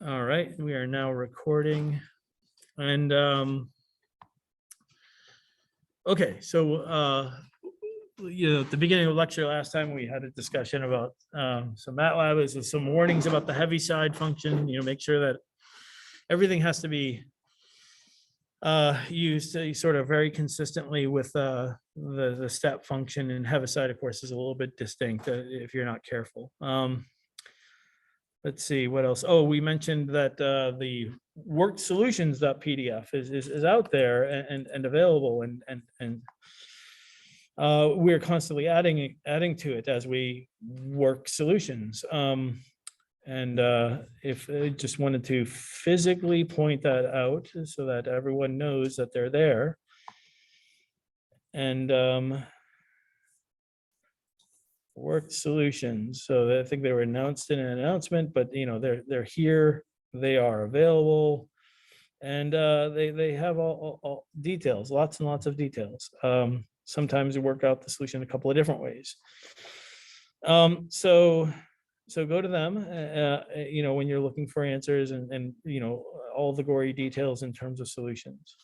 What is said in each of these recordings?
All right, we are now recording. And okay, so at the beginning of the lecture last time, we had a discussion about some MATLAB is some warnings about the heavy side function. Make sure that everything has to be used sort of very consistently with the step function, and heaviside, of course, is a little bit distinct if you're not careful. Let's see what else. Oh, we mentioned that the worked solutions.pdf is out there and available, and we're constantly adding to it as we work solutions. If I just wanted to physically point that out so that everyone knows that they're there. And worked solutions. So I think they were announced in an announcement, but they're here, they are available, and they have all details, lots and lots of details. Sometimes we work out the solution a couple of different ways. So go to them, when you're looking for answers and all the gory details in terms of solutions.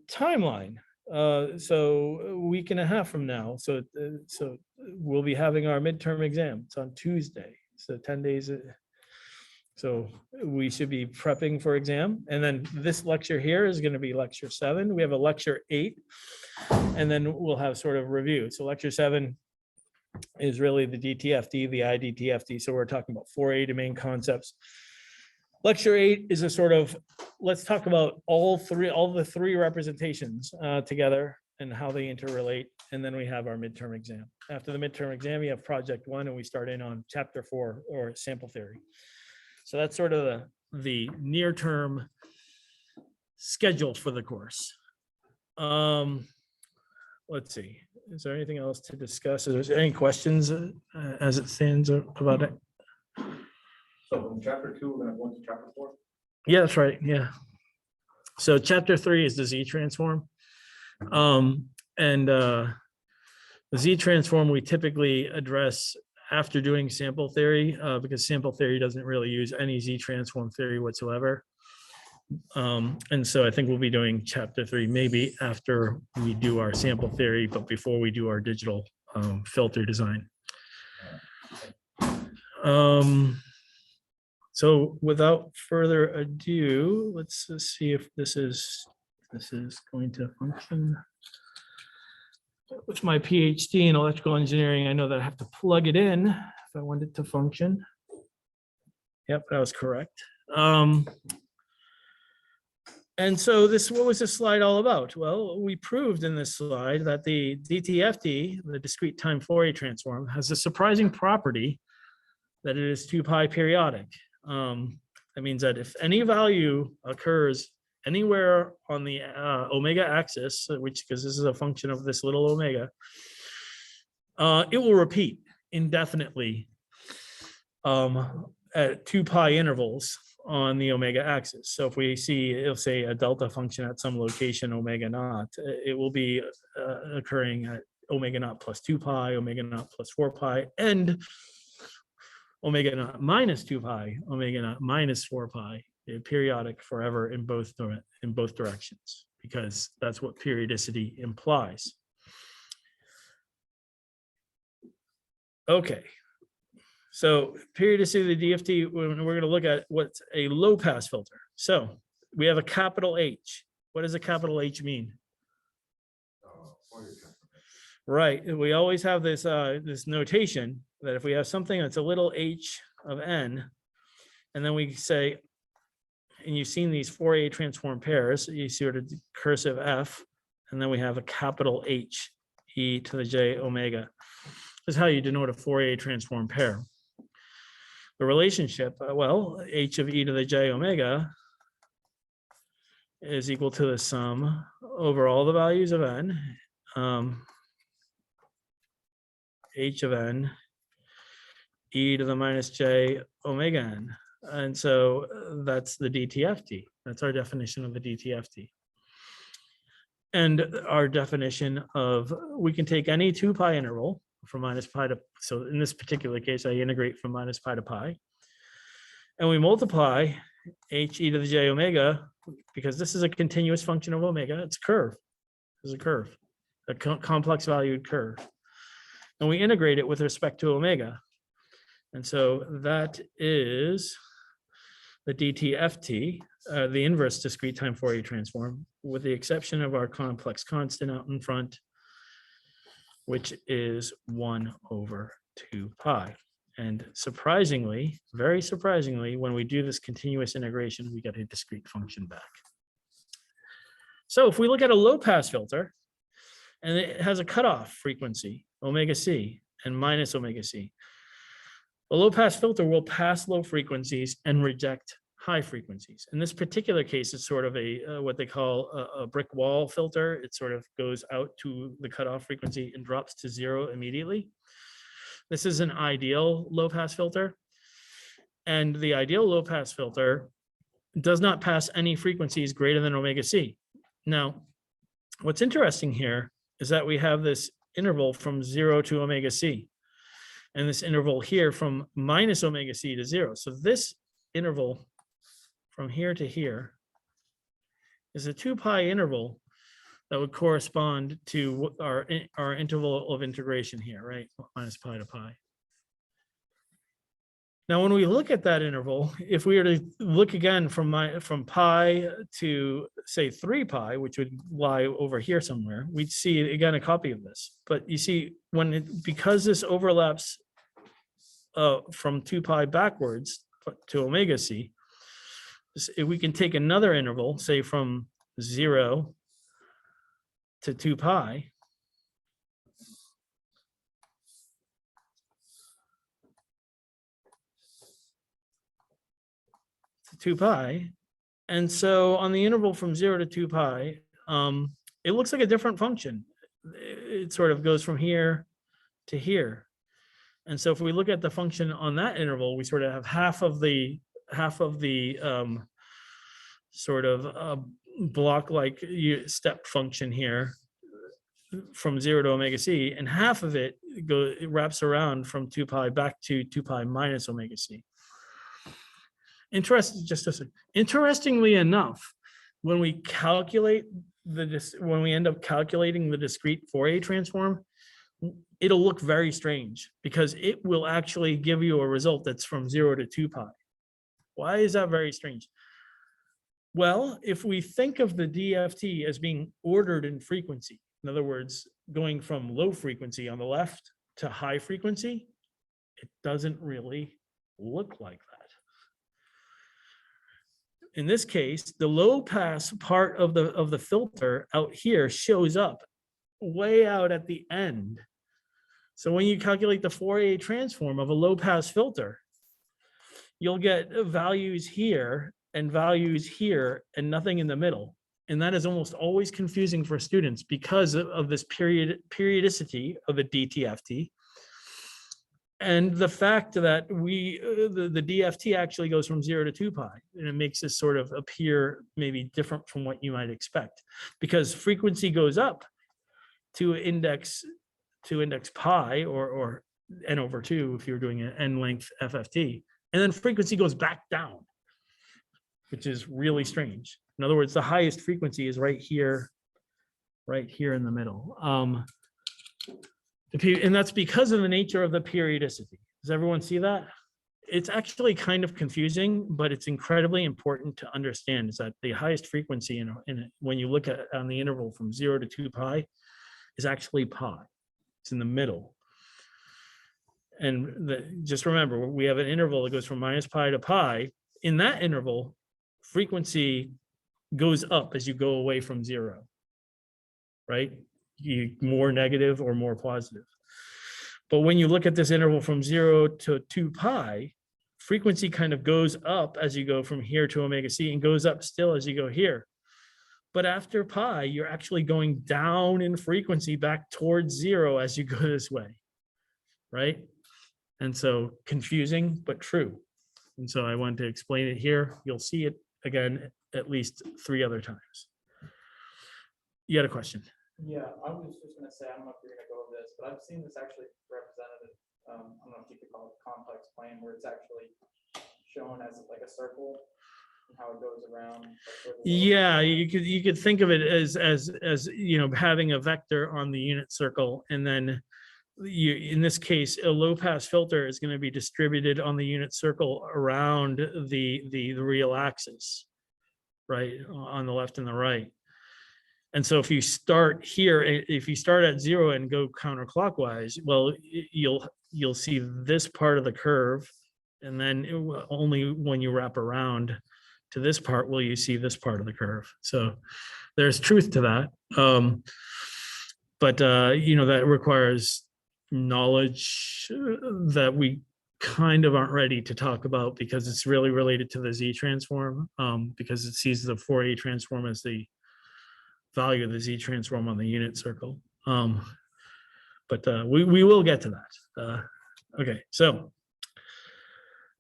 Timeline. So a week and a half from now. So we'll be having our midterm exam. It's on Tuesday. So 10 days. So we should be prepping for exam. And then this lecture here is going to be lecture 7. We have a lecture 8. And then we'll have sort of review. So lecture 7 is really the DTFD, the IDTFD. So we're talking about Fourier domain concepts. Lecture 8 is a sort of, let's talk about all the three representations together and how they interrelate. And then we have our midterm exam. After the midterm exam, we have project 1, and we start in on chapter 4, or sample theory. So that's sort of the near-term schedule for the course. Let's see. Is there anything else to discuss? Is there any questions as it stands about it? So from chapter 2, we're going to go into chapter 4? Yeah, that's right. Yeah. So chapter 3 is the Z transform. The Z transform we typically address after doing sample theory, because sample theory doesn't really use any Z transform theory whatsoever. And so I think we'll be doing chapter 3 maybe after we do our sample theory, but before we do our digital filter design. So without further ado, let's see if this is going to function. With my PhD in electrical engineering, I know that I have to plug it in if I want it to function. Yep, that was correct. And so what was this slide all about? Well, we proved in this slide that the DTFT, the discrete time Fourier transform, has a surprising property that it is 2 pi periodic. That means that if any value occurs anywhere on the omega axis, which, because this is a function of this little omega, it will repeat indefinitely at 2 pi intervals on the omega axis. So if we see, it'll say a delta function at some location omega naught, it will be occurring at omega naught plus 2 pi, omega naught plus 4 pi, and omega naught minus 2 pi, omega naught minus 4 pi, periodic forever in both directions, because that's what periodicity implies. Okay, so periodicity of the DFT, we're going to look at what's a low pass filter. So we have a capital H. What does a capital H mean? Right, we always have this this notation that if we have something that's a little h of n, and then we say, and you've seen these Fourier transform pairs, you see sort of cursive f, and then we have a capital H, e to the j omega. This is how you denote a Fourier transform pair. The relationship, well, h of e to the j omega is equal to the sum over all the values of n, h of n, e to the minus j omega n. And so that's the DTFT. That's our definition of the DTFT. And our definition of, we can take any 2 pi interval from minus pi to, so in this particular case, I integrate from minus pi to pi. And we multiply h e to the j omega, because this is a continuous function of omega. It's a curve. It's a curve, a complex valued curve. And we integrate it with respect to omega. And so that is the dtft, the inverse discrete time Fourier transform, with the exception of our complex constant out in front, which is 1/2 pi. And surprisingly, very surprisingly, when we do this continuous integration, we get a discrete function back. So if we look at a low pass filter, and it has a cutoff frequency, omega c and minus omega c, a low pass filter will pass low frequencies and reject high frequencies. In this particular case, it's sort of a what they call a brick wall filter. It sort of goes out to the cutoff frequency and drops to 0 immediately. This is an ideal low pass filter. And the ideal low pass filter does not pass any frequencies greater than omega c. Now, what's interesting here is that we have this interval from 0 to omega c, and this interval here from minus omega c to 0. So this interval from here to here is a 2 pi interval that would correspond to our interval of integration here, right? Minus pi to pi. Now, when we look at that interval, if we were to look again from pi to say 3 pi, which would lie over here somewhere, we'd see again a copy of this. But you see, because this overlaps from 2 pi backwards to omega c, if we can take another interval, say from 0 to 2 pi, and so on the interval from 0 to 2 pi, it looks like a different function. It sort of goes from here to here. And so if we look at the function on that interval, we sort of have half of the sort of block-like step function here from 0 to omega c, and half of it wraps around from 2 pi back to 2 pi minus omega c. Interestingly enough, when we calculate when we end up calculating the discrete Fourier transform, it'll look very strange because it will actually give you a result that's from 0 to 2 pi. Why is that very strange? Well, if we think of the DFT as being ordered in frequency, in other words, going from low frequency on the left to high frequency, it doesn't really look like that. In this case, the low pass part of the filter out here shows up way out at the end. So when you calculate the Fourier transform of a low pass filter, you'll get values here and values here and nothing in the middle. And that is almost always confusing for students because of this periodicity of a DTFT. And the fact that the DFT actually goes from 0 to 2 pi, and it makes this sort of appear maybe different from what you might expect, because frequency goes up to index pi or n over 2 if you're doing an n length FFT, and then frequency goes back down, which is really strange. In other words, the highest frequency is right here in the middle. And that's because of the nature of the periodicity. Does everyone see that? It's actually kind of confusing, but it's incredibly important to understand is that the highest frequency when you look at on the interval from 0 to 2 pi is actually pi. It's in the middle. And just remember, we have an interval that goes from minus pi to pi. In that interval, frequency goes up as you go away from 0, right? More negative or more positive. But when you look at this interval from 0 to 2 pi, frequency kind of goes up as you go from here to omega c and goes up still as you go here. But after pi, you're actually going down in frequency back towards 0 as you go this way, right? And so confusing, but true. And so I wanted to explain it here. You'll see it again at least 3 other times. You had a question? Yeah, I was just gonna say, I don't know if you're gonna go over this, but I've seen this actually represented, I don't know if you could call it complex plane, where it's actually shown as like a circle and how it goes around. like, where the little- Yeah, you could think of it as you know, having a vector on the unit circle, and then you, in this case, a low pass filter is going to be distributed on the unit circle around the real axis, right, on the left and the right. And so if you start here, if you start at 0 and go counterclockwise, well, you'll see this part of the curve, and then only when you wrap around to this part will you see this part of the curve. So there's truth to that. But you know, that requires knowledge that we kind of aren't ready to talk about, because it's really related to the Z transform, because it sees the Fourier transform as the value of the Z transform on the unit circle. But we will get to that. Okay, so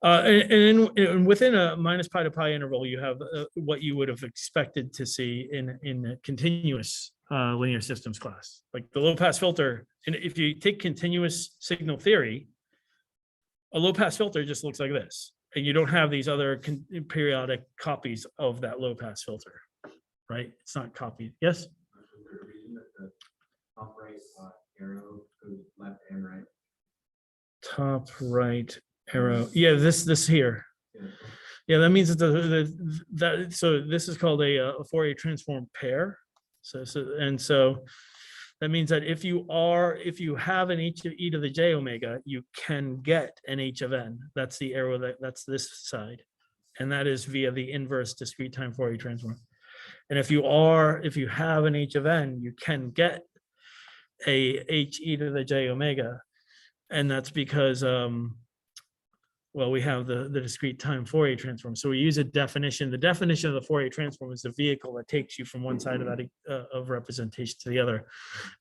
and within a minus pi to pi interval, you have what you would have expected to see in a continuous linear systems class, like the low pass filter. And if you take continuous signal theory, a low pass filter just looks like this, and you don't have these other periodic copies of that low pass filter, right? It's not copied. Yes. The reason that the top right arrow goes left and right. Top right arrow. Yeah, this here. Yeah. Yeah, that means that that so this is called a Fourier transform pair. So that means that if you have an h of e to the j omega, you can get an h of n. That's the arrow that's this side, and that is via the inverse discrete time Fourier transform. And if you have an h of n, you can get a h e to the j omega, and that's because well, we have the discrete time Fourier transform. So we use a definition. The definition of the Fourier transform is the vehicle that takes you from one side of that of representation to the other.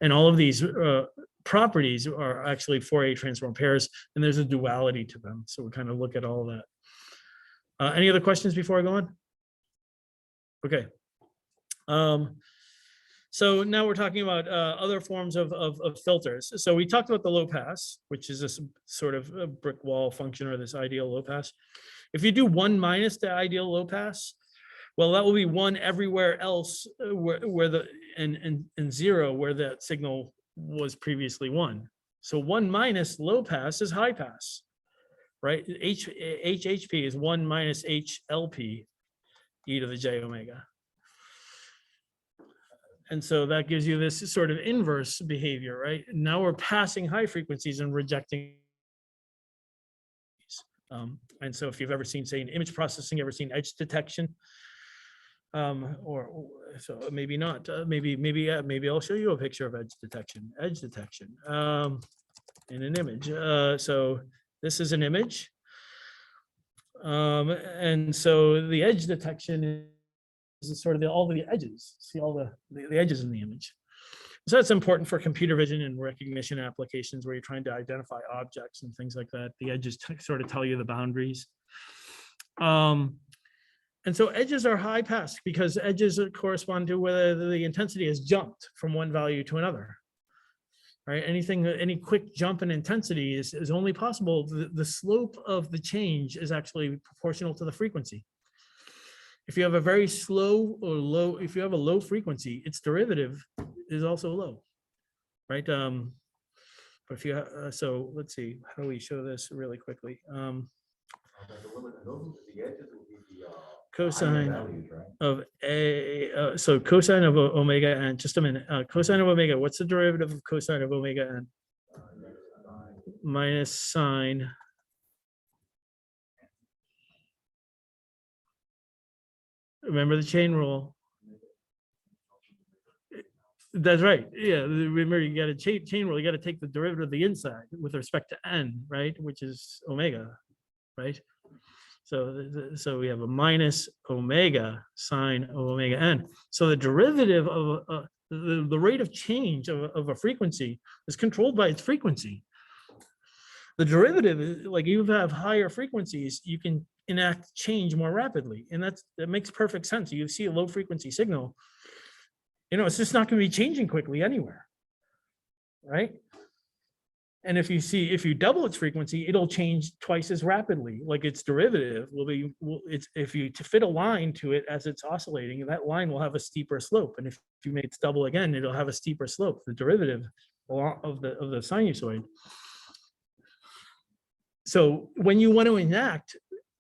And all of these properties are actually Fourier transform pairs, and there's a duality to them. So we kind of look at all of that. Any other questions before I go on? Okay. So now we're talking about other forms of filters. So we talked about the low pass, which is this sort of a brick wall function, or this ideal low pass. If you do 1 minus the ideal low pass, well, that will be 1 everywhere else where the and 0 where that signal was previously 1. So 1 minus low pass is high pass, right? HHP is 1 minus HLP e to the j omega. And so that gives you this sort of inverse behavior, right? Now we're passing high frequencies and rejecting. And so if you've ever seen, say, in image processing, ever seen edge detection? Or so maybe not, maybe I'll show you a picture of edge detection in an image. So this is an image. And so the edge detection is sort of all the edges. See all the edges in the image. So that's important for computer vision and recognition applications where you're trying to identify objects and things like that. The edges sort of tell you the boundaries. And so edges are high pass because edges correspond to whether the intensity has jumped from one value to another. Right? Any quick jump in intensity is only possible. The slope of the change is actually proportional to the frequency. If you have a very slow or low, if you have a low frequency, its derivative is also low, right? But if you so let's see, how do we show this really quickly? Cosine of a so cosine of omega n. Just a minute. Cosine of omega. What's the derivative of cosine of omega n? Minus sine. Remember the chain rule. That's right. Yeah. Remember, you got a chain rule. You got to take the derivative of the inside with respect to n, right? Which is omega, right? So we have a minus omega sine of omega n. So the derivative of the rate of change of a frequency is controlled by its frequency. The derivative is like you have higher frequencies, you can enact change more rapidly, and that makes perfect sense. You see a low frequency signal, It's just not going to be changing quickly anywhere. Right? And if you double its frequency, it'll change twice as rapidly. Like its derivative if you to fit a line to it as it's oscillating, that line will have a steeper slope. And if you make it double again, it'll have a steeper slope, the derivative of the sinusoid. So when you want to enact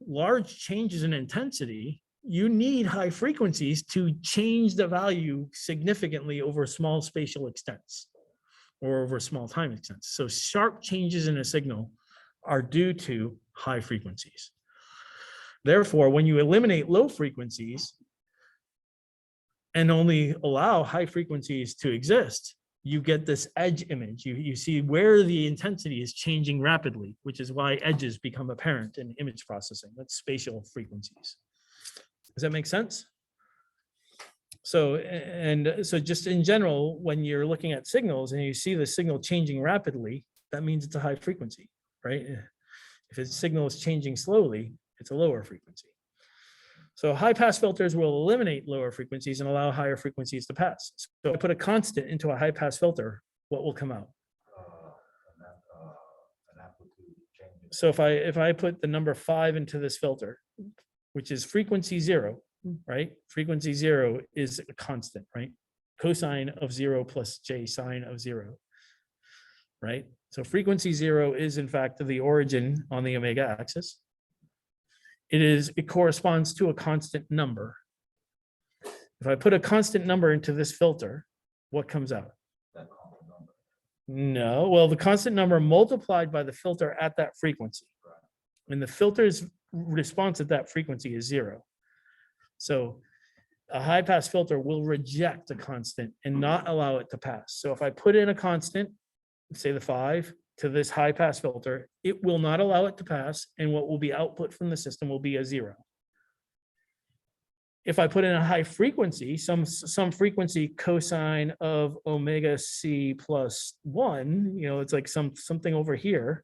large changes in intensity, you need high frequencies to change the value significantly over small spatial extents or over small time extents. So sharp changes in a signal are due to high frequencies. Therefore, when you eliminate low frequencies and only allow high frequencies to exist, you get this edge image. You see where the intensity is changing rapidly, which is why edges become apparent in image processing. That's spatial frequencies. Does that make sense? So just in general, when you're looking at signals and you see the signal changing rapidly, that means it's a high frequency, right? If its signal is changing slowly, it's a lower frequency. So high pass filters will eliminate lower frequencies and allow higher frequencies to pass. So if I put a constant into a high pass filter, what will come out? An amplitude change. So if I put the number 5 into this filter, which is frequency 0, right? Frequency 0 is a constant, right? Cosine of 0 plus j sine of 0, right? So frequency 0 is in fact the origin on the omega axis. It corresponds to a constant number. If I put a constant number into this filter, what comes out? That constant number. No, well, the constant number multiplied by the filter at that frequency. And the filter's response at that frequency is 0. So a high pass filter will reject a constant and not allow it to pass. So if I put in a constant, say the 5, to this high pass filter, it will not allow it to pass, and what will be output from the system will be a 0. If I put in a high frequency, some frequency cosine of omega c plus 1, it's like something over here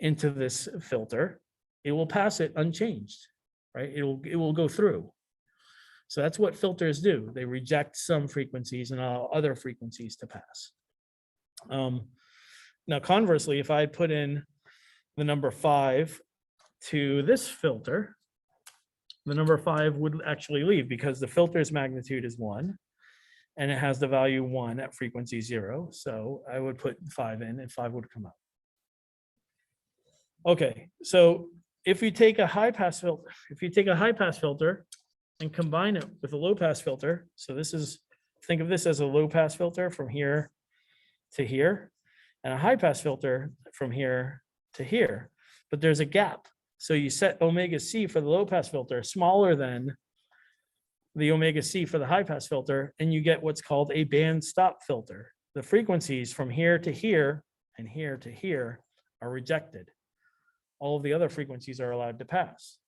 into this filter, it will pass it unchanged, right? It will go through. So that's what filters do. They reject some frequencies and allow other frequencies to pass. Now, conversely, if I put in the number 5 to this filter, the number 5 would actually leave because the filter's magnitude is 1 and it has the value 1 at frequency 0. So I would put 5 in and 5 would come out. Okay, so if you take a high pass filter, and combine it with a low pass filter, so think of this as a low pass filter from here to here, and a high pass filter from here to here, but there's a gap. So you set omega c for the low pass filter smaller than the omega c for the high pass filter, and you get what's called a band stop filter. The frequencies from here to here and here to here are rejected. All of the other frequencies are allowed to pass.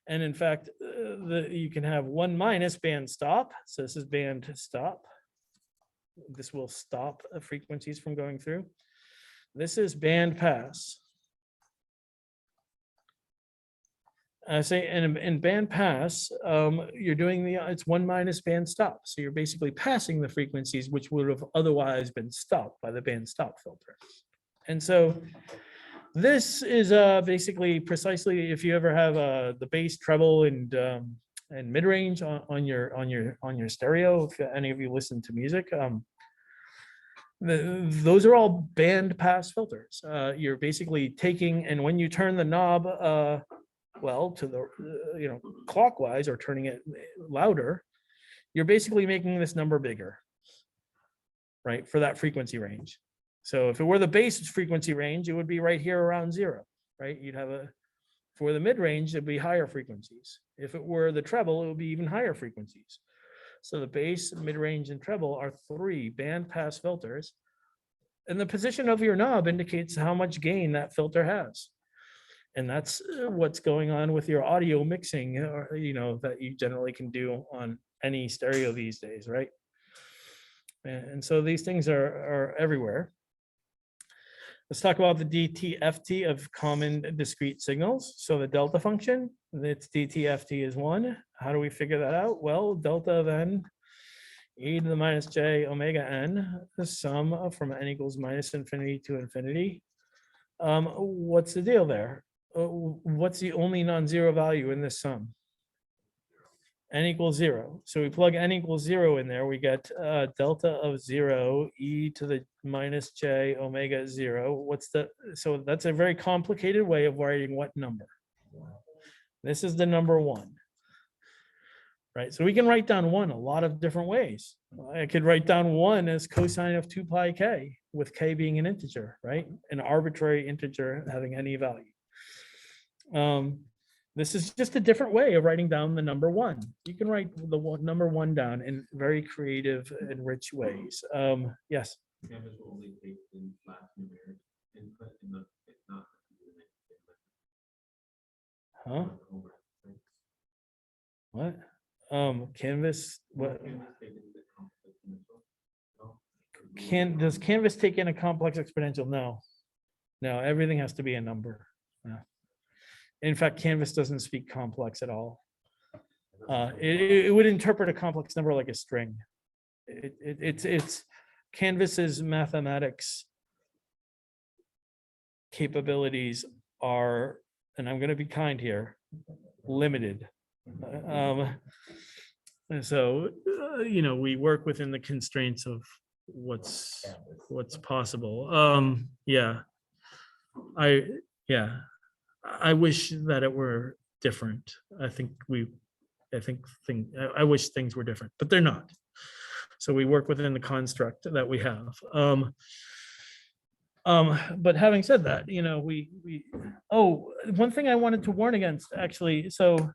And in fact, you can have 1 minus band stop. So this is band stop. This will stop frequencies from going through. This is band pass. I say, and in band pass, you're doing it's 1 minus band stop. So you're basically passing the frequencies which would have otherwise been stopped by the band stop filter. And so this is basically precisely if you ever have the bass, treble, and mid-range on your stereo. If any of you listen to music, those are all band pass filters. You're basically taking, and when you turn the knob, to the clockwise or turning it louder, you're basically making this number bigger, right, for that frequency range. So if it were the bass frequency range, it would be right here around 0, right? You'd have for the mid-range, it'd be higher frequencies. If it were the treble, it would be even higher frequencies. So the bass, mid-range, and treble are 3 band pass filters. And the position of your knob indicates how much gain that filter has. And that's what's going on with your audio mixing, that you generally can do on any stereo these days, right? And so these things are everywhere. Let's talk about the DTFT of common discrete signals. So the delta function, its DTFT is 1. How do we figure that out? Well, delta of n e to the minus j omega n, the sum from n equals minus infinity to infinity. What's the deal there? What's the only non-zero value in this sum? N equals 0. So we plug n equals 0 in there, we get delta of 0 e to the minus j omega 0. So that's a very complicated way of writing what number? This is the number 1. Right, so we can write down 1 a lot of different ways. I could write down 1 as cosine of 2 pi k, with k being an integer, right? An arbitrary integer having any value. This is just a different way of writing down the number 1. You can write the number 1 down in very creative and rich ways. Yes. Canvas will only take in flat numeric input and not, it's not. Huh? What? Canvas, what? Does Canvas take in a complex exponential? No. No, everything has to be a number. Yeah. In fact, Canvas doesn't speak complex at all. It would interpret a complex number like a string. It's Canvas's mathematics capabilities are, and I'm going to be kind here, limited. And so, we work within the constraints of what's possible. Yeah, I wish that it were different. I wish things were different, but they're not. So we work within the construct that we have. But having said that, one thing I wanted to warn against, actually, so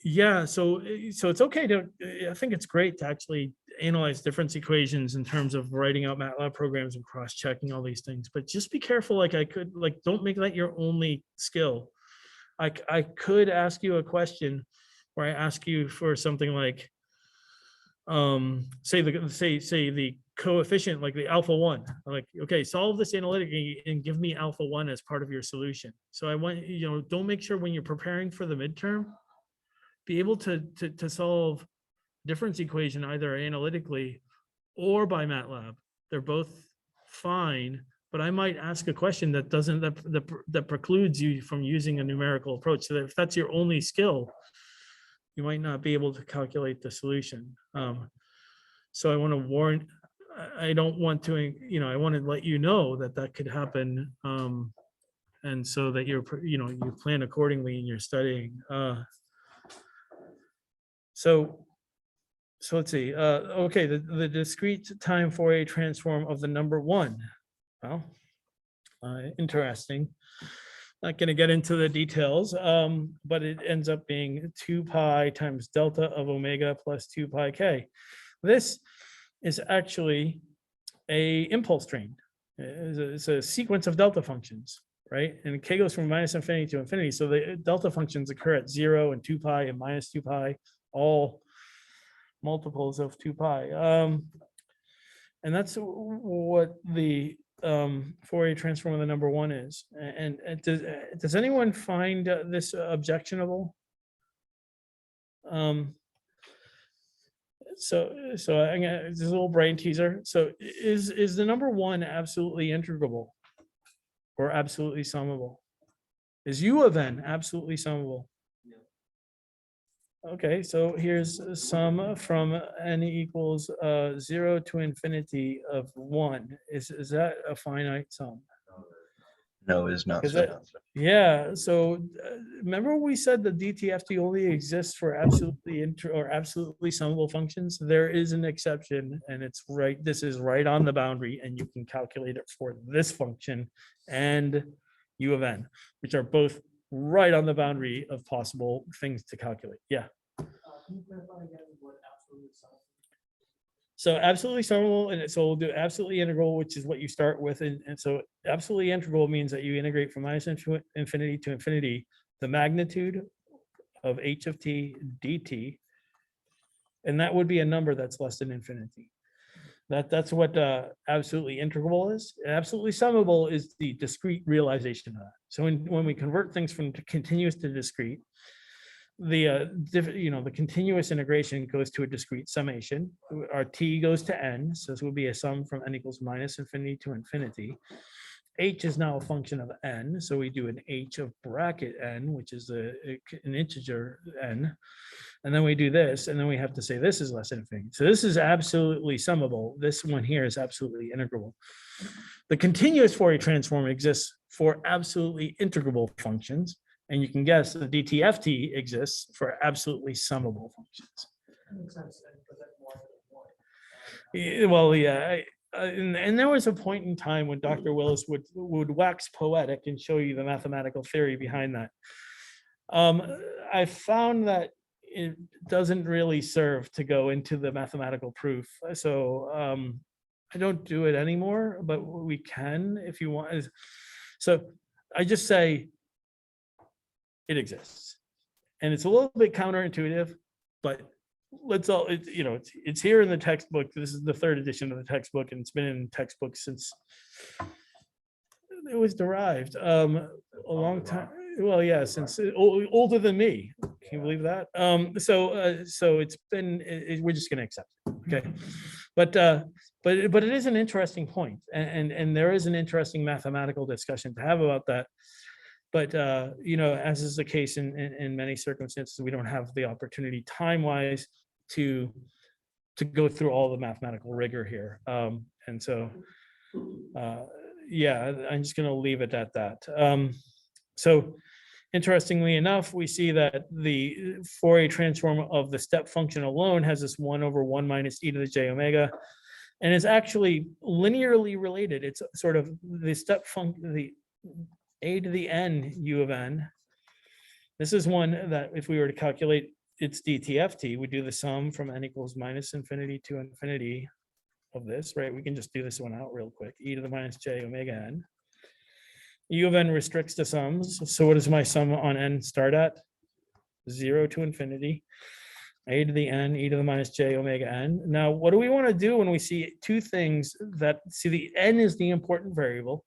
it's okay I think it's great to actually analyze difference equations in terms of writing out MATLAB programs and cross-checking all these things, but just be careful. Don't make that your only skill. I could ask you a question where I ask you for something like, say the coefficient, like the alpha 1. I'm like, okay, solve this analytically and give me alpha 1 as part of your solution. So I want, don't make sure when you're preparing for the midterm, be able to solve difference equation either analytically or by MATLAB. They're both fine, but I might ask a question that precludes you from using a numerical approach. So that if that's your only skill, you might not be able to calculate the solution. So I want to warn, I don't want to, I want to let you know that could happen. And so that you plan accordingly in your studying. So let's see. Okay, the discrete time Fourier transform of the number 1. Well, interesting. Not going to get into the details, but it ends up being 2 pi times delta of omega plus 2 pi k. This is actually a impulse train. It's a sequence of delta functions, right? And k goes from minus infinity to infinity. So the delta functions occur at 0 and 2 pi and minus 2 pi, all multiples of 2 pi. And that's what the Fourier transform of the number 1 is. And does anyone find this objectionable? So I'm gonna, this is a little brain teaser. So is the number 1 absolutely integrable or absolutely summable? Is U of n absolutely summable? Okay, so here's a sum from n equals 0 to infinity of 1. Is that a finite sum? No, is not. Is it? Yeah, so remember we said the DTFT only exists for absolutely absolutely summable functions. There is an exception, and it's right. This is right on the boundary, and you can calculate it for this function and U of n, which are both right on the boundary of possible things to calculate. Yeah. Can you clarify again what absolute sum? So absolutely summable, and so we'll do absolutely integral, which is what you start with. And so absolutely integral means that you integrate from minus infinity to infinity the magnitude of h of t dt. And that would be a number that's less than infinity. That's what absolutely integral is. Absolutely summable is the discrete realization of that. So when we convert things from continuous to discrete, the continuous integration goes to a discrete summation. Our t goes to n, so this will be a sum from n equals minus infinity to infinity. H is now a function of n, so we do an h of bracket n, which is an integer n. And then we do this, and then we have to say this is less than infinity. So this is absolutely summable. This one here is absolutely integrable. The continuous Fourier transform exists for absolutely integrable functions. And you can guess the DTFT exists for absolutely summable functions. Well, yeah, and there was a point in time when Dr. Willis would wax poetic and show you the mathematical theory behind that. I found that it doesn't really serve to go into the mathematical proof. So I don't do it anymore, but we can if you want. So I just say it exists. And it's a little bit counterintuitive, but let's all, it's here in the textbook. This is the 3rd edition of the textbook, and it's been in textbooks since it was derived a long time. Well, yeah, since older than me. Can you believe that? So it's been, we're just going to accept it. Okay. But it is an interesting point, and there is an interesting mathematical discussion to have about that. But as is the case in many circumstances, we don't have the opportunity time-wise to go through all the mathematical rigor here. And so, yeah, I'm just going to leave it at that. So interestingly enough, we see that the Fourier transform of the step function alone has this 1 over 1 minus e to the j omega, and is actually linearly related. It's sort of the step function, the a to the n u of n. This is one that if we were to calculate its DTFT, we do the sum from n equals minus infinity to infinity of this, right? We can just do this one out real quick. E to the minus j omega n. U of n restricts to sums. So what does my sum on n start at? 0 to infinity. A to the n, e to the minus j omega n. Now, what do we want to do when we see two things that, see, the n is the important variable.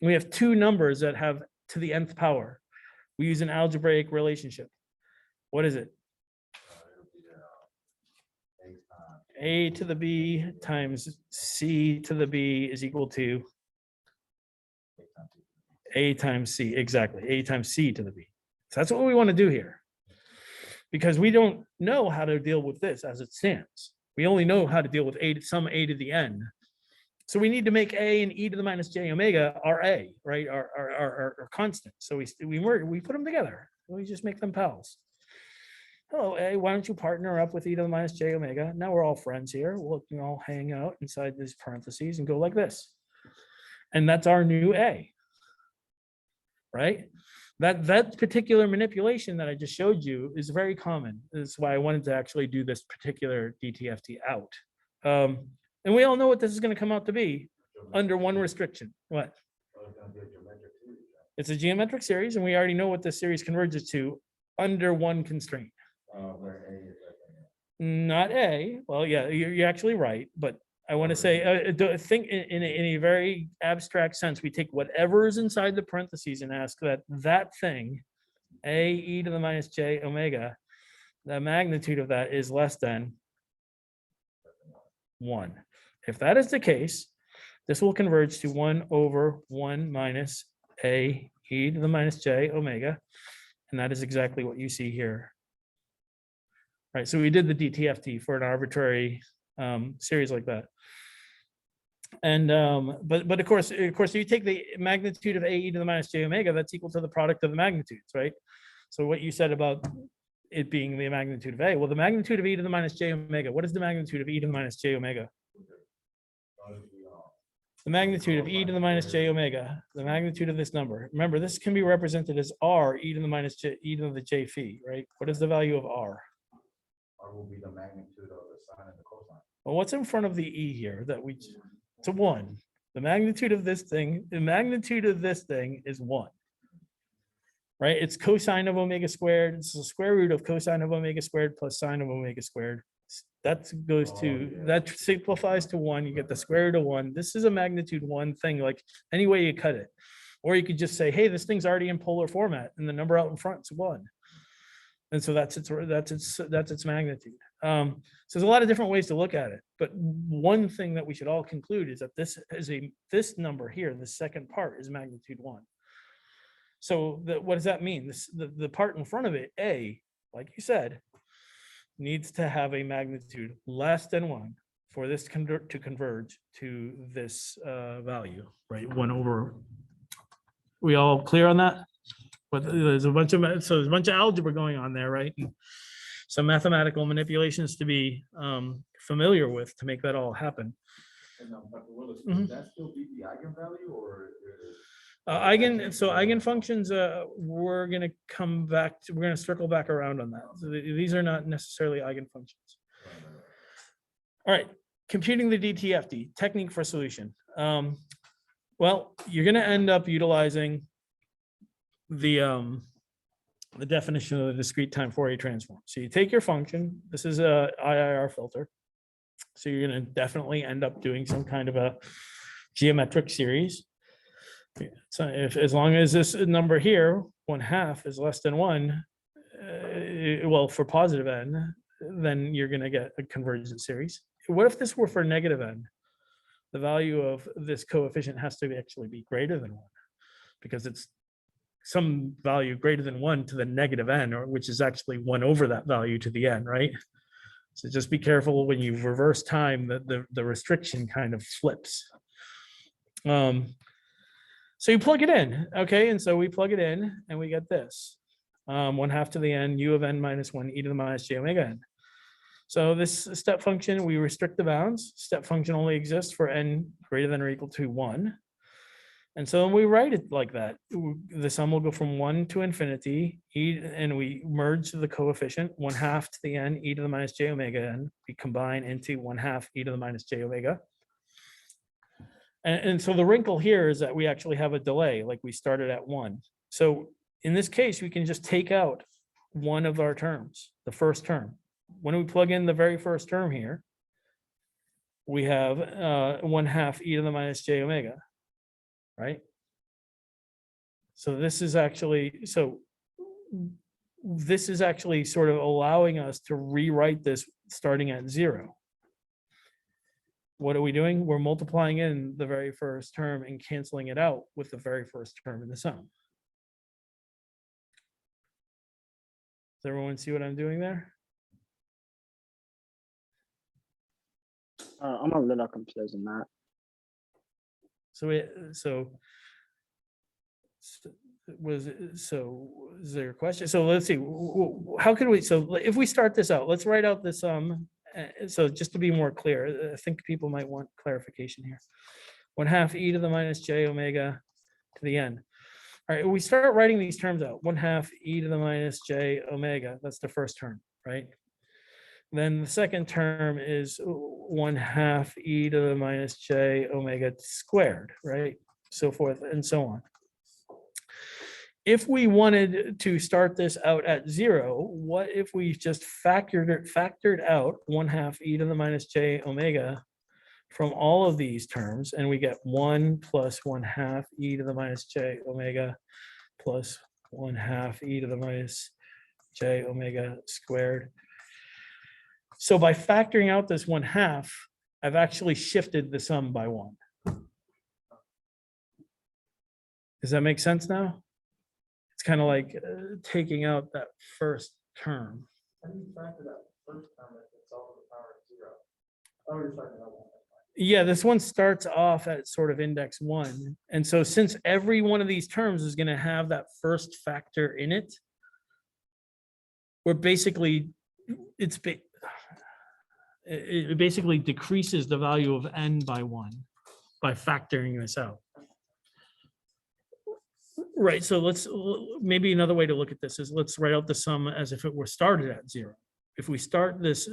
We have two numbers that have to the nth power. We use an algebraic relationship. What is it? A to the b times c to the b is equal to a times c, exactly, a times c to the b. So that's what we want to do here. Because we don't know how to deal with this as it stands. We only know how to deal with some a to the n. So we need to make a and e to the minus j omega our a, right? Our constant. So we put them together. We just make them pals. Hello, a, why don't you partner up with e to the minus j omega? Now we're all friends here. We'll all hang out inside these parentheses and go like this. And that's our new a, right? That particular manipulation that I just showed you is very common. That's why I wanted to actually do this particular DTFT out. And we all know what this is going to come out to be under one restriction. What? It's a geometric series, and we already know what this series converges to under one constraint. Not a. Well, yeah, you're actually right, but I want to say, think in a very abstract sense. We take whatever is inside the parentheses and ask that thing, a e to the minus j omega, the magnitude of that is less than 1. If that is the case, this will converge to 1 over 1 minus a e to the minus j omega, and that is exactly what you see here. Right, so we did the DTFT for an arbitrary series like that. And but of course you take the magnitude of a e to the minus j omega, that's equal to the product of the magnitudes, right? So what you said about it being the magnitude of a, well, the magnitude of e to the minus j omega, what is the magnitude of e to the minus j omega? The magnitude of e to the minus j omega, the magnitude of this number. Remember, this can be represented as r e to the minus j e to the j phi, right? What is the value of r? R will be the magnitude of the sine and the cosine. Well, what's in front of the e here that we, it's a 1. The magnitude of this thing, is 1. Right? It's cosine of omega squared. It's the square root of cosine of omega squared plus sine of omega squared. That goes to, that simplifies to 1. You get the square root of 1. This is a magnitude 1 thing, like any way you cut it. Or you could just say, hey, this thing's already in polar format and the number out in front is 1. And so that's its magnitude. So there's a lot of different ways to look at it, but one thing that we should all conclude is that this number here, the second part, is magnitude 1. So what does that mean? The part in front of it, A, like you said, needs to have a magnitude less than 1 for this to converge to this value, right? 1 over. We all clear on that? But there's a bunch of algebra going on there, right? And some mathematical manipulations to be familiar with to make that all happen. And Dr. Willis, Mhm. would that still be the eigenvalue or? Eigenfunctions, we're gonna come back to, we're gonna circle back around on that. So these are not necessarily eigenfunctions. All right, computing the DTFT, technique for solution. Well, you're gonna end up utilizing the definition of the discrete time Fourier transform. So you take your function, this is a IIR filter. So you're gonna definitely end up doing some kind of a geometric series. So as long as this number here, 1/2 is less than 1, well, for positive n, then you're gonna get a convergent series. What if this were for negative n? The value of this coefficient has to actually be greater than 1 because it's some value greater than 1 to the negative n, or which is actually 1 over that value to the n, right? So just be careful when you reverse time that the restriction kind of flips. So you plug it in, okay? And so we plug it in and we get this. 1/2 to the n, u of n minus 1 e to the minus j omega n. So this step function, we restrict the bounds. Step function only exists for n greater than or equal to 1. And so we write it like that. The sum will go from 1 to infinity, and we merge the coefficient 1/2 to the n e to the minus j omega n. We combine into 1/2 e to the minus j omega. And so the wrinkle here is that we actually have a delay, like we started at 1. So in this case, we can just take out one of our terms, the first term. When we plug in the very first term here, we have 1/2 e to the minus j omega, right? So this is actually sort of allowing us to rewrite this starting at 0. What are we doing? We're multiplying in the very first term and canceling it out with the very first term in the sum. Does everyone see what I'm doing there? I'm a little confused on that. Is there a question? So let's see, how can we, so if we start this out, let's write out the sum. So just to be more clear, I think people might want clarification here. 1/2 e to the minus j omega to the n. All right, we start writing these terms out. 1/2 e to the minus j omega, that's the first term, right? Then the second term is 1/2 e to the minus j omega squared, right? So forth and so on. If we wanted to start this out at 0, what if we just factored out 1/2 e to the minus j omega from all of these terms, and we get 1 plus 1/2 e to the minus j omega plus 1/2 e to the minus j omega squared. So by factoring out this 1/2, I've actually shifted the sum by 1. Does that make sense now? It's kind of like taking out that first term. How do you factor that first term if it's all to the power of 0? Oh, you're talking about 1. Yeah, this one starts off at sort of index 1. And so since every one of these terms is going to have that first factor in it, we're basically, it basically decreases the value of n by 1 by factoring this out. Right, so maybe another way to look at this is let's write out the sum as if it were started at 0. If we start this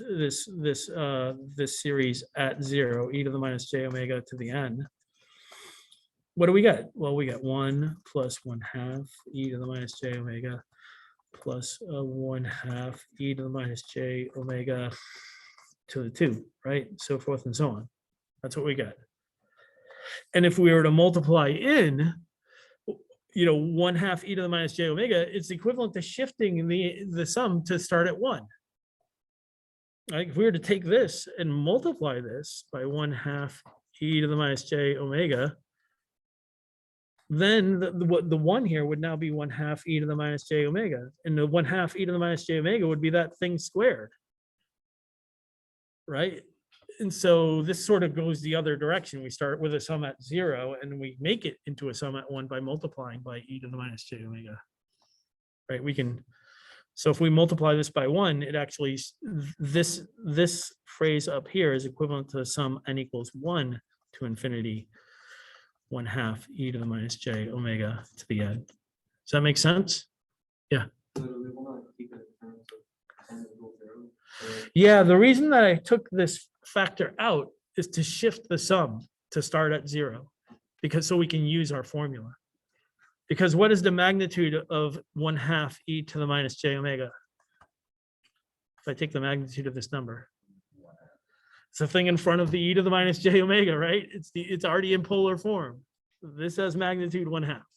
series at 0, e to the minus j omega to the n, what do we get? Well, we get 1 plus 1/2 e to the minus j omega plus 1/2 e to the minus j omega to the 2, right? So forth and so on. That's what we get. And if we were to multiply in, 1 half e to the minus j omega, it's equivalent to shifting the sum to start at 1. Like if we were to take this and multiply this by 1 half e to the minus j omega, then the 1 here would now be 1 half e to the minus j omega. And the 1 half e to the minus j omega would be that thing squared. Right? And so this sort of goes the other direction. We start with a sum at 0 and we make it into a sum at 1 by multiplying by e to the minus j omega. Right? We can, so if we multiply this by 1, it actually, this phrase up here is equivalent to the sum n equals 1 to infinity 1 half e to the minus j omega to the n. Does that make sense? So we will not keep it in terms of n equals 0. Yeah, the reason that I took this factor out is to shift the sum to start at 0, because so we can use our formula. Because what is the magnitude of 1 half e to the minus j omega? If I take the magnitude of this number, it's the thing in front of the e to the minus j omega, right? It's already in polar form. This has magnitude 1 half,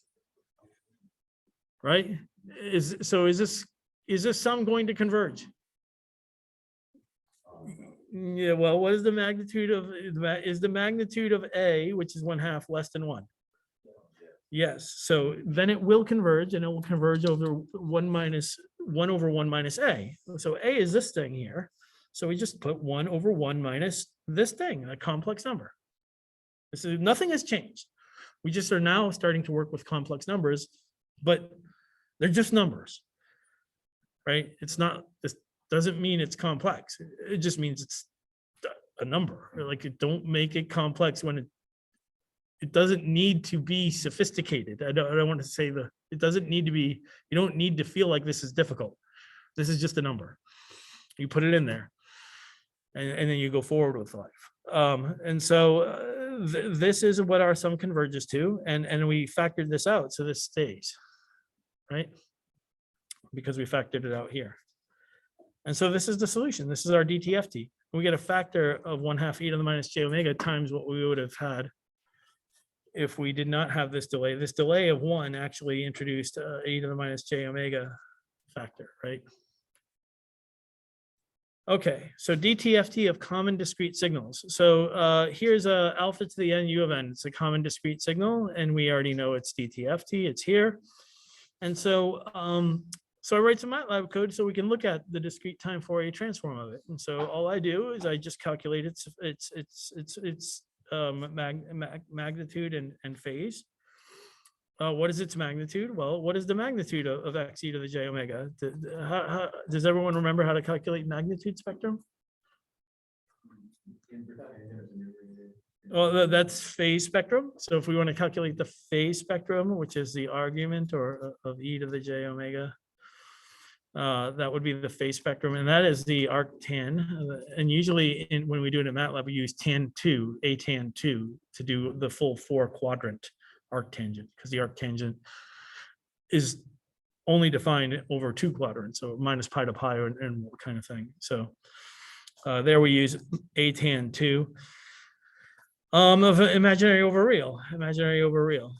right? Is this sum going to converge? Yeah, well, what is the magnitude of is the magnitude of a, which is 1 half, less than 1? Yes, so then it will converge, and it will converge over 1 over 1 minus a. So a is this thing here. So we just put 1 over 1 minus this thing, a complex number. So nothing has changed. We just are now starting to work with complex numbers, but they're just numbers, right? It's not, this doesn't mean it's complex. It just means it's a number. Like, don't make it complex when it doesn't need to be sophisticated. I don't want to say it doesn't need to be, you don't need to feel like this is difficult. This is just a number. You put it in there and then you go forward with life. And so this is what our sum converges to. And we factored this out. So this stays, right? Because we factored it out here. And so this is the solution. This is our DTFT. We get a factor of 1 half e to the minus j omega times what we would have had if we did not have this delay. This delay of 1 actually introduced e to the minus j omega factor, right? Okay, so DTFT of common discrete signals. So here's a alpha to the n u of n. It's a common discrete signal, and we already know it's DTFT. It's here. And so so I write some MATLAB code so we can look at the discrete time Fourier transform of it. And so all I do is I just calculate its magnitude and phase. What is its magnitude? Well, what is the magnitude of x e to the j omega? Does everyone remember how to calculate magnitude spectrum? Well, that's phase spectrum. So if we want to calculate the phase spectrum, which is the argument of e to the j omega, that would be the phase spectrum, and that is the arctan. And usually when we do it in MATLAB, we use tan2, atan2 to do the full 4-quadrant arctangent, because the arctangent is only defined over 2 quadrants, so minus pi to pi and kind of thing. So there we use atan2 of imaginary over real, imaginary over real.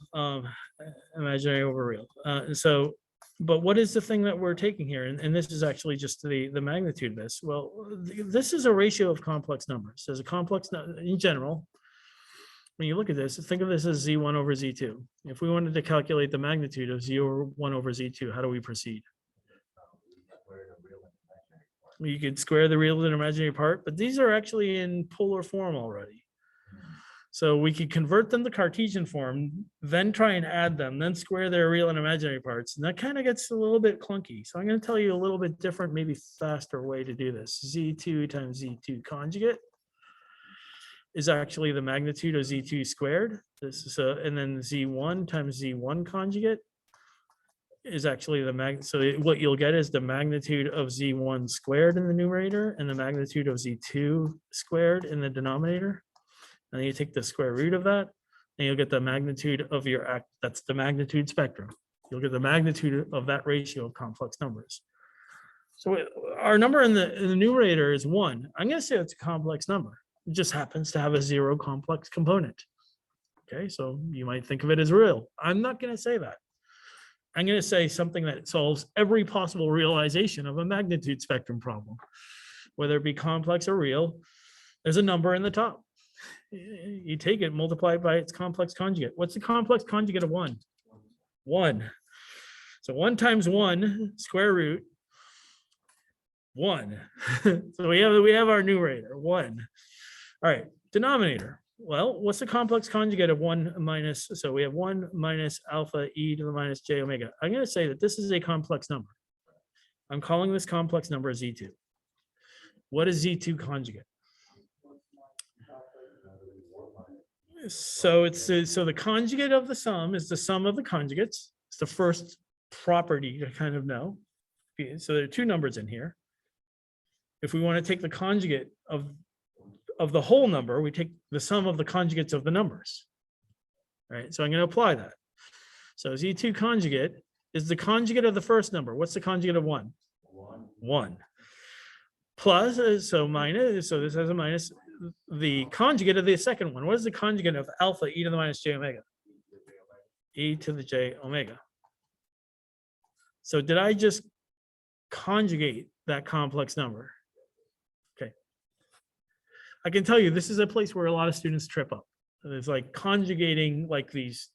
So, but what is the thing that we're taking here? And this is actually just the magnitude of this. Well, this is a ratio of complex numbers. There's a complex, in general, when you look at this, think of this as z1 over z2. If we wanted to calculate the magnitude of z1 over z2, how do we proceed? You could square the real and imaginary part, but these are actually in polar form already. So we could convert them to Cartesian form, then try and add them, then square their real and imaginary parts. And that kind of gets a little bit clunky. So I'm going to tell you a little bit different, maybe faster way to do this. Z2 times Z2 conjugate is actually the magnitude of Z2 squared. This is and then Z1 times Z1 conjugate is actually the magnitude. So what you'll get is the magnitude of Z1 squared in the numerator and the magnitude of Z2 squared in the denominator. And then you take the square root of that, and you'll get the magnitude of your act. That's the magnitude spectrum. You'll get the magnitude of that ratio of complex numbers. So our number in the numerator is 1. I'm going to say it's a complex number. It just happens to have a 0 complex component. Okay, so you might think of it as real. I'm not going to say that. I'm going to say something that solves every possible realization of a magnitude spectrum problem, whether it be complex or real. There's a number in the top. You take it, multiply it by its complex conjugate. What's the complex conjugate of 1? 1. So 1 times 1 square root 1. So we have our numerator 1. All right, denominator. Well, what's the complex conjugate of 1 minus? So we have 1 minus alpha e to the minus j omega. I'm going to say that this is a complex number. I'm calling this complex number Z2. What is Z2 conjugate? So so the conjugate of the sum is the sum of the conjugates. It's the first property to kind of know. So there are two numbers in here. If we want to take the conjugate of the whole number, we take the sum of the conjugates of the numbers. All right, so I'm going to apply that. So Z2 conjugate is the conjugate of the first number. What's the conjugate of 1? 1. Plus, so minus, so this has a minus, the conjugate of the second one. What is the conjugate of alpha e to the minus j omega? E to the j omega. So did I just conjugate that complex number? Okay. I can tell you this is a place where a lot of students trip up. And it's like conjugating like these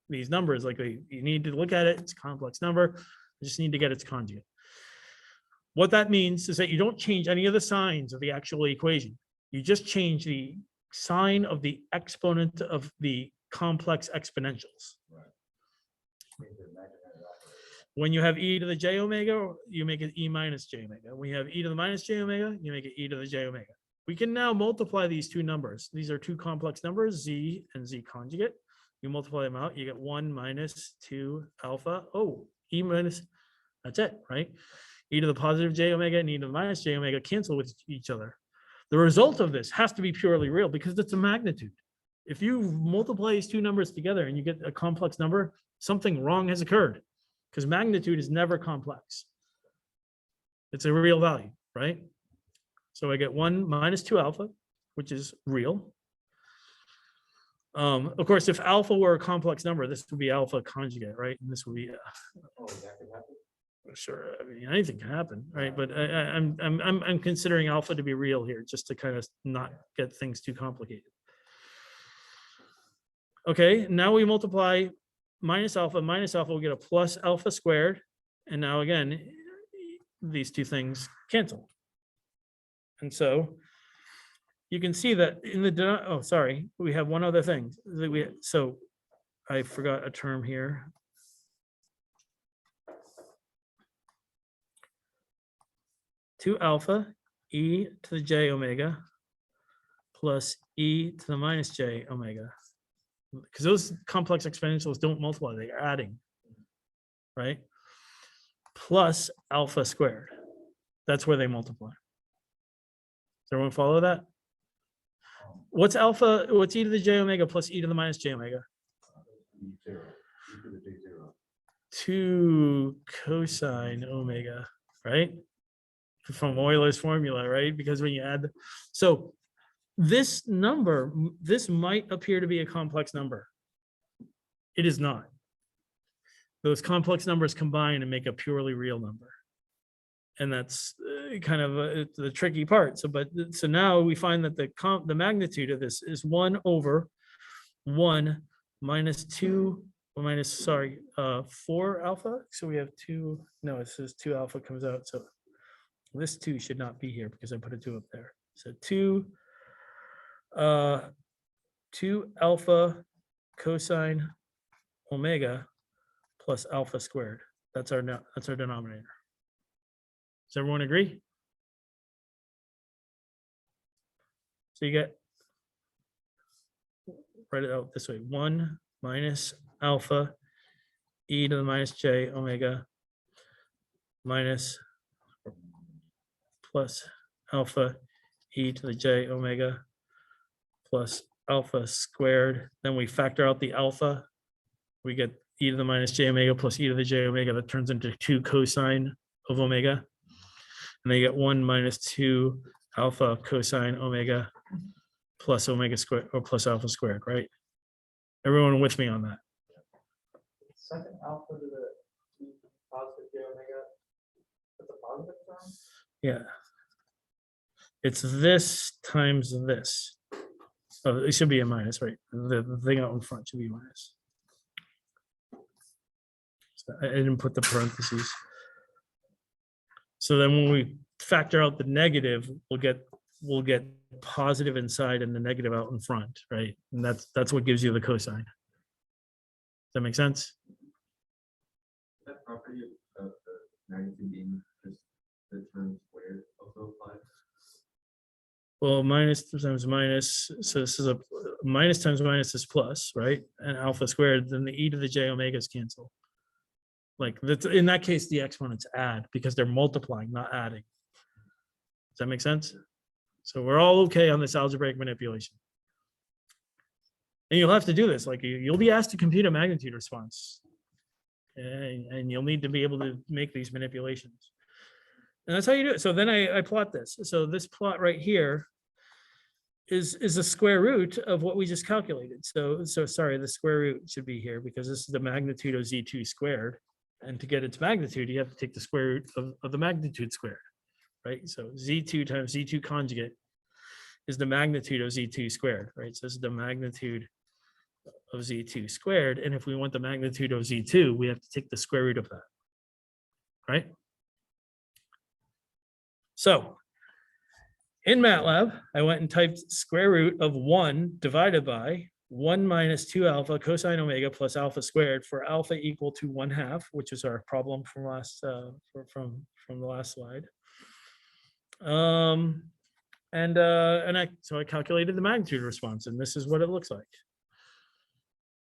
numbers, like you need to look at it, it's a complex number, you just need to get its conjugate. What that means is that you don't change any of the signs of the actual equation. You just change the sign of the exponent of the complex exponentials. When you have e to the j omega, you make it e minus j omega. When you have e to the minus j omega, you make it e to the j omega. We can now multiply these two numbers. These are two complex numbers, z and z conjugate. You multiply them out, you get 1 minus 2 alpha. Oh, e minus, that's it, right? E to the positive j omega and e to the minus j omega cancel with each other. The result of this has to be purely real because it's a magnitude. If you multiply these two numbers together and you get a complex number, something wrong has occurred because magnitude is never complex. It's a real value, right? So I get 1 minus 2 alpha, which is real. Of course, if alpha were a complex number, this would be alpha conjugate, right? And this would be sure. I mean, anything can happen, right? But I'm considering alpha to be real here, just to kind of not get things too complicated. Okay, now we multiply minus alpha, we get a plus alpha squared. And now again, these two things cancel. And so you can see that in the, oh, sorry, we have one other thing. So I forgot a term here. Two alpha e to the j omega plus e to the minus j omega. Because those complex exponentials don't multiply, they are adding, right? Plus alpha squared. That's where they multiply. Does everyone follow that? What's alpha, what's e to the j omega plus e to the minus j omega? 2 cosine omega, right? From Euler's formula, right? Because when you add, so this number, this might appear to be a complex number. It is not. Those complex numbers combine and make a purely real number. And that's kind of the tricky part. So, so now we find that the magnitude of this is 1 over 1 minus 2, minus, sorry, 4 alpha. So we have 2, no, it says 2 alpha comes out. So this 2 should not be here because I put a 2 up there. So 2 alpha cosine omega plus alpha squared. That's our denominator. Does everyone agree? So you get, write it out this way, 1 minus alpha e to the minus j omega minus plus alpha e to the j omega plus alpha squared. Then we factor out the alpha. We get e to the minus j omega plus e to the j omega. That turns into 2 cosine of omega. And they get 1 minus 2 alpha cosine omega plus omega squared or plus alpha squared, right? Everyone with me on that? Second alpha to the j omega. That's a positive term? Yeah. It's this times this. Oh, it should be a minus, right? The thing out in front should be minus. So I didn't put the parentheses. So then when we factor out the negative, we'll get positive inside and the negative out in front, right? And that's what gives you the cosine. Does that make sense? That property of the magnitude being just the term squared also applies. Well, minus times minus, so this is a minus times minus is plus, right? And alpha squared, then the e to the j omegas cancel. Like that's in that case, the exponents add because they're multiplying, not adding. Does that make sense? So we're all okay on this algebraic manipulation. And you'll have to do this, like you'll be asked to compute a magnitude response. And you'll need to be able to make these manipulations. And that's how you do it. So then I plot this. So this plot right here is the square root of what we just calculated. So sorry, the square root should be here because this is the magnitude of z2 squared. And to get its magnitude, you have to take the square root of the magnitude squared, right? So z2 times z2 conjugate is the magnitude of z2 squared, right? So this is the magnitude of z2 squared. And if we want the magnitude of z2, we have to take the square root of that, right? So in MATLAB, I went and typed square root of 1 divided by 1 minus 2 alpha cosine omega plus alpha squared for alpha equal to 1/2, which is our problem from last from the last slide. So I calculated the magnitude response, and this is what it looks like.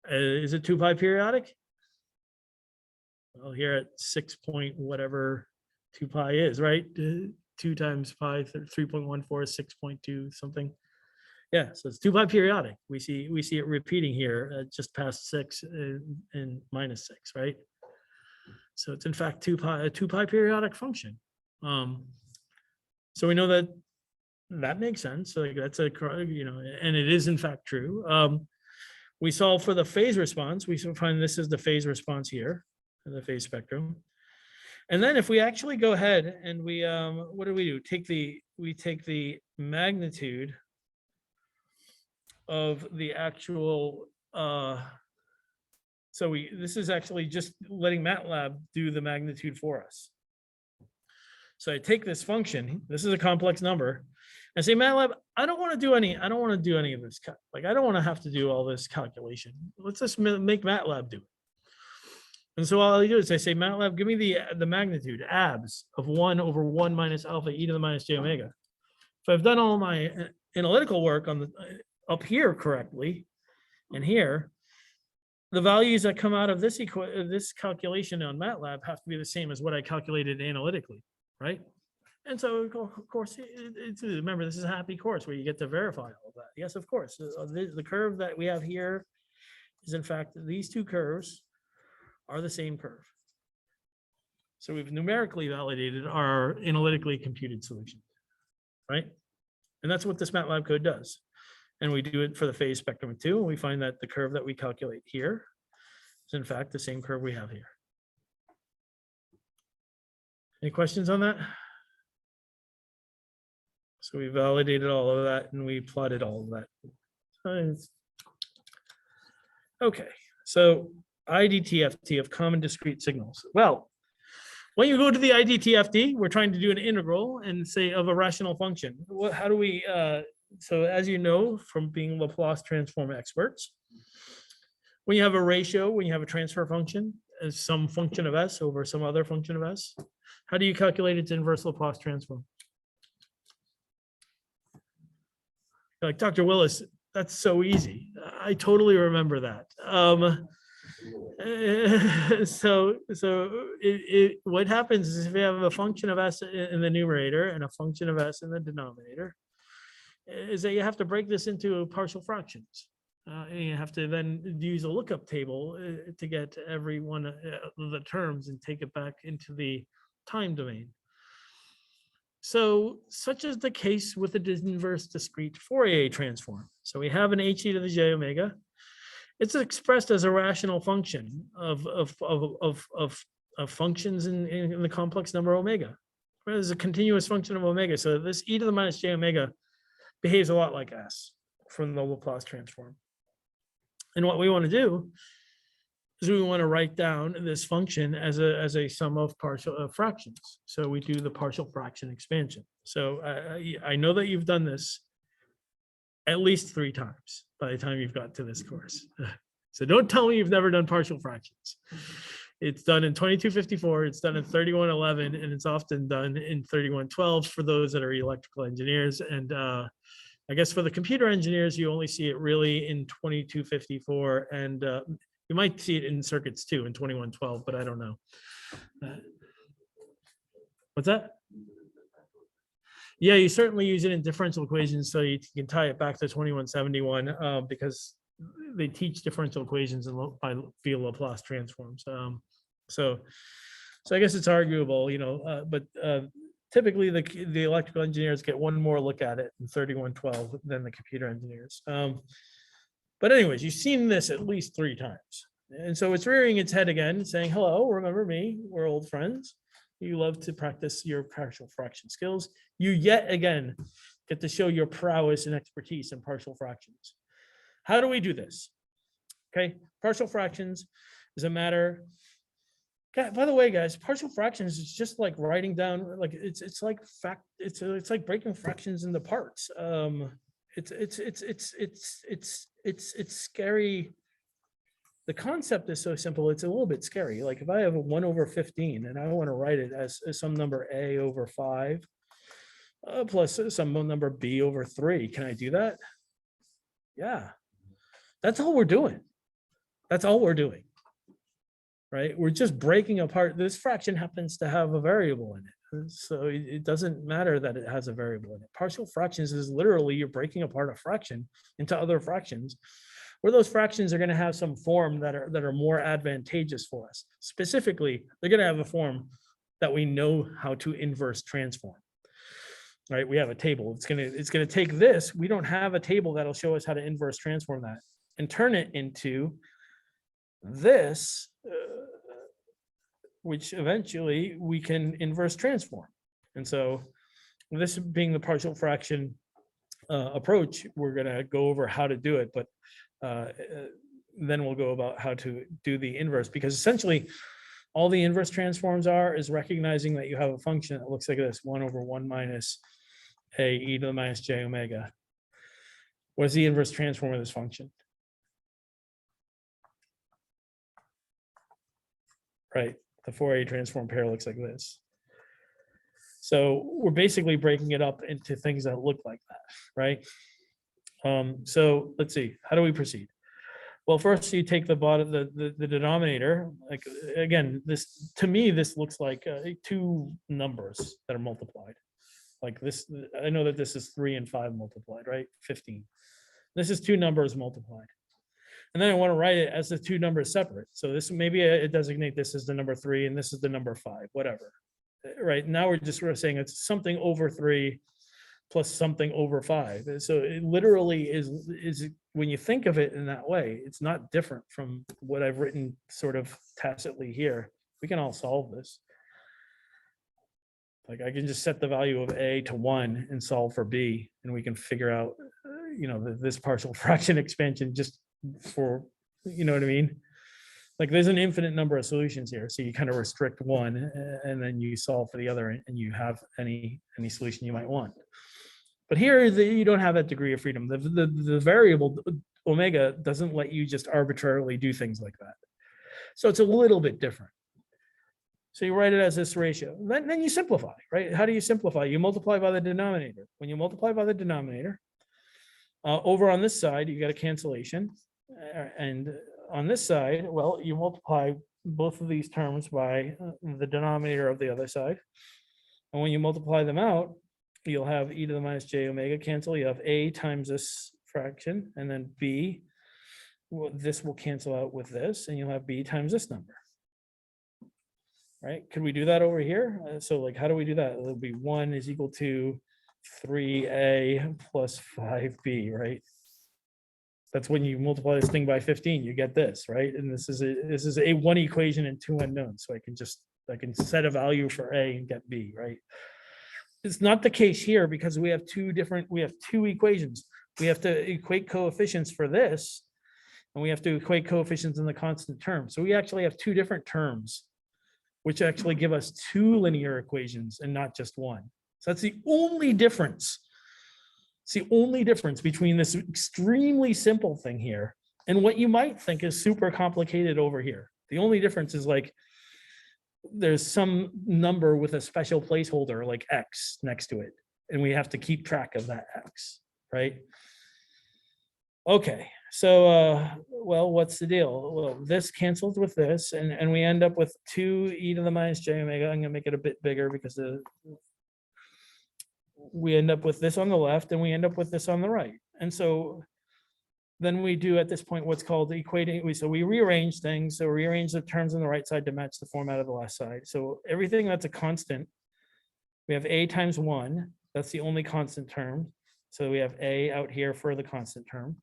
Is it 2 pi periodic? Well, here at 6 point whatever 2 pi is, right? 2 times pi 3.14 is 6.2 something. Yeah, so it's 2 pi periodic. We see it repeating here just past 6 and minus 6, right? So it's in fact 2 pi, a 2 pi periodic function. So we know that makes sense. So like that's a, you know, and it is in fact true. We solve for the phase response. We find this is the phase response here in the phase spectrum. And then if we actually go ahead and we, what do? We take the magnitude of the actual, this is actually just letting MATLAB do the magnitude for us. So I take this function, this is a complex number, and say, MATLAB, I don't want to do any of this. Like, I don't want to have to do all this calculation. Let's just make MATLAB do it. And so all I do is I say, MATLAB, give me the magnitude, abs of 1 over 1 minus alpha e to the minus j omega. If I've done all my analytical work on the up here correctly, and here, the values that come out of this calculation on MATLAB have to be the same as what I calculated analytically, right? And so, of course, remember, this is a happy course where you get to verify all of that. Yes, of course. The curve that we have here is, in fact, these two curves are the same curve. So we've numerically validated our analytically computed solution, right? And that's what this MATLAB code does. And we do it for the phase spectrum too. And we find that the curve that we calculate here is, in fact, the same curve we have here. Any questions on that? So we validated all of that and we plotted all of that. Okay, so IDTFT of common discrete signals. Well, when you go to the IDTFT, we're trying to do an integral and say of a rational function. How do we, so as you know, from being Laplace transform experts, when you have a ratio, when you have a transfer function as some function of S over some other function of S, how do you calculate its inverse Laplace transform? Like, Dr. Willis, that's so easy. I totally remember that. What happens is if you have a function of S in the numerator and a function of S in the denominator, is that you have to break this into partial fractions. And you have to then use a lookup table to get every one of the terms and take it back into the time domain. So such is the case with the inverse discrete Fourier transform. So we have an h e to the j omega. It's expressed as a rational function of of functions in the complex number omega. There's a continuous function of omega. So this e to the minus j omega behaves a lot like S from the Laplace transform. And what we want to do is we want to write down this function as a sum of partial fractions. So we do the partial fraction expansion. So I know that you've done this at least 3 times by the time you've got to this course. So don't tell me you've never done partial fractions. It's done in 2254, it's done in 3111, and it's often done in 3112 for those that are electrical engineers. And I guess for the computer engineers, you only see it really in 2254, and you might see it in circuits too in 2112, but I don't know. What's that? Yeah, you certainly use it in differential equations, so you can tie it back to 2171 because they teach differential equations by via Laplace transforms. So I guess it's arguable, but typically the electrical engineers get one more look at it in 3112 than the computer engineers. But anyways, you've seen this at least 3 times. And so it's rearing its head again, saying, hello, remember me, we're old friends. You love to practice your partial fraction skills. You yet again get to show your prowess and expertise in partial fractions. How do we do this? Okay, partial fractions is a matter. Okay, by the way, guys, partial fractions is just like writing down, like it's like breaking fractions into parts. It's scary. The concept is so simple, it's a little bit scary. Like if I have a 1/15 and I want to write it as some number a over 5 plus some number b over 3, can I do that? Yeah, that's all we're doing. That's all we're doing, right? We're just breaking apart. This fraction happens to have a variable in it. So it doesn't matter that it has a variable in it. Partial fractions is literally you're breaking apart a fraction into other fractions, where those fractions are going to have some form that are more advantageous for us. Specifically, they're going to have a form that we know how to inverse transform. Right? We have a table. It's going to take this. We don't have a table that'll show us how to inverse transform that and turn it into this, which eventually we can inverse transform. And so this being the partial fraction approach, we're going to go over how to do it, but then we'll go about how to do the inverse, because essentially all the inverse transforms is recognizing that you have a function that looks like this: 1/1 minus a e to the minus j omega. What is the inverse transform of this function? Right, the Fourier transform pair looks like this. So we're basically breaking it up into things that look like that, right? So let's see, how do we proceed? Well, first you take the bottom, the denominator. Like again, this to me this looks like 2 numbers that are multiplied. Like this, I know that this is 3 and 5 multiplied, right? 15. This is 2 numbers multiplied. And then I want to write it as the 2 numbers separate. So this maybe I designate this as the number 3 and this is the number 5, whatever. Right now we're just sort of saying it's something over 3 plus something over 5. So it literally is when you think of it in that way, it's not different from what I've written sort of tacitly here. We can all solve this. Like I can just set the value of a to 1 and solve for b, and we can figure out, this partial fraction expansion just for, you know what I mean? Like there's an infinite number of solutions here. So you kind of restrict one and then you solve for the other and you have any solution you might want. But here you don't have that degree of freedom. The variable omega doesn't let you just arbitrarily do things like that. So it's a little bit different. So you write it as this ratio. Then you simplify, right? How do you simplify? You multiply by the denominator. When you multiply by the denominator, over on this side, you got a cancellation. And on this side, well, you multiply both of these terms by the denominator of the other side. And when you multiply them out, you'll have e to the minus j omega cancel. You have a times this fraction, and then b, well, this will cancel out with this, and you'll have b times this number. Right? Could we do that over here? So like, how do we do that? It'll be 1 is equal to 3a plus 5b, right? That's when you multiply this thing by 15, you get this, right? And this is a 1 equation and 2 unknowns. So I can just I can set a value for A and get B, right? It's not the case here because we have two equations. We have to equate coefficients for this, and we have to equate coefficients in the constant term. So we actually have two different terms, which actually give us two linear equations and not just one. So that's the only difference. It's the only difference between this extremely simple thing here and what you might think is super complicated over here. The only difference is like there's some number with a special placeholder like X next to it, and we have to keep track of that X, right? Okay, so, well, what's the deal? Well, this cancels with this, and we end up with 2e to the minus j omega. I'm gonna make it a bit bigger because we end up with this on the left and we end up with this on the right. And so then we do at this point what's called equating. So we rearrange things. So rearrange the terms on the right side to match the format of the left side. So everything that's a constant, we have a times 1. That's the only constant term. So we have a out here for the constant term.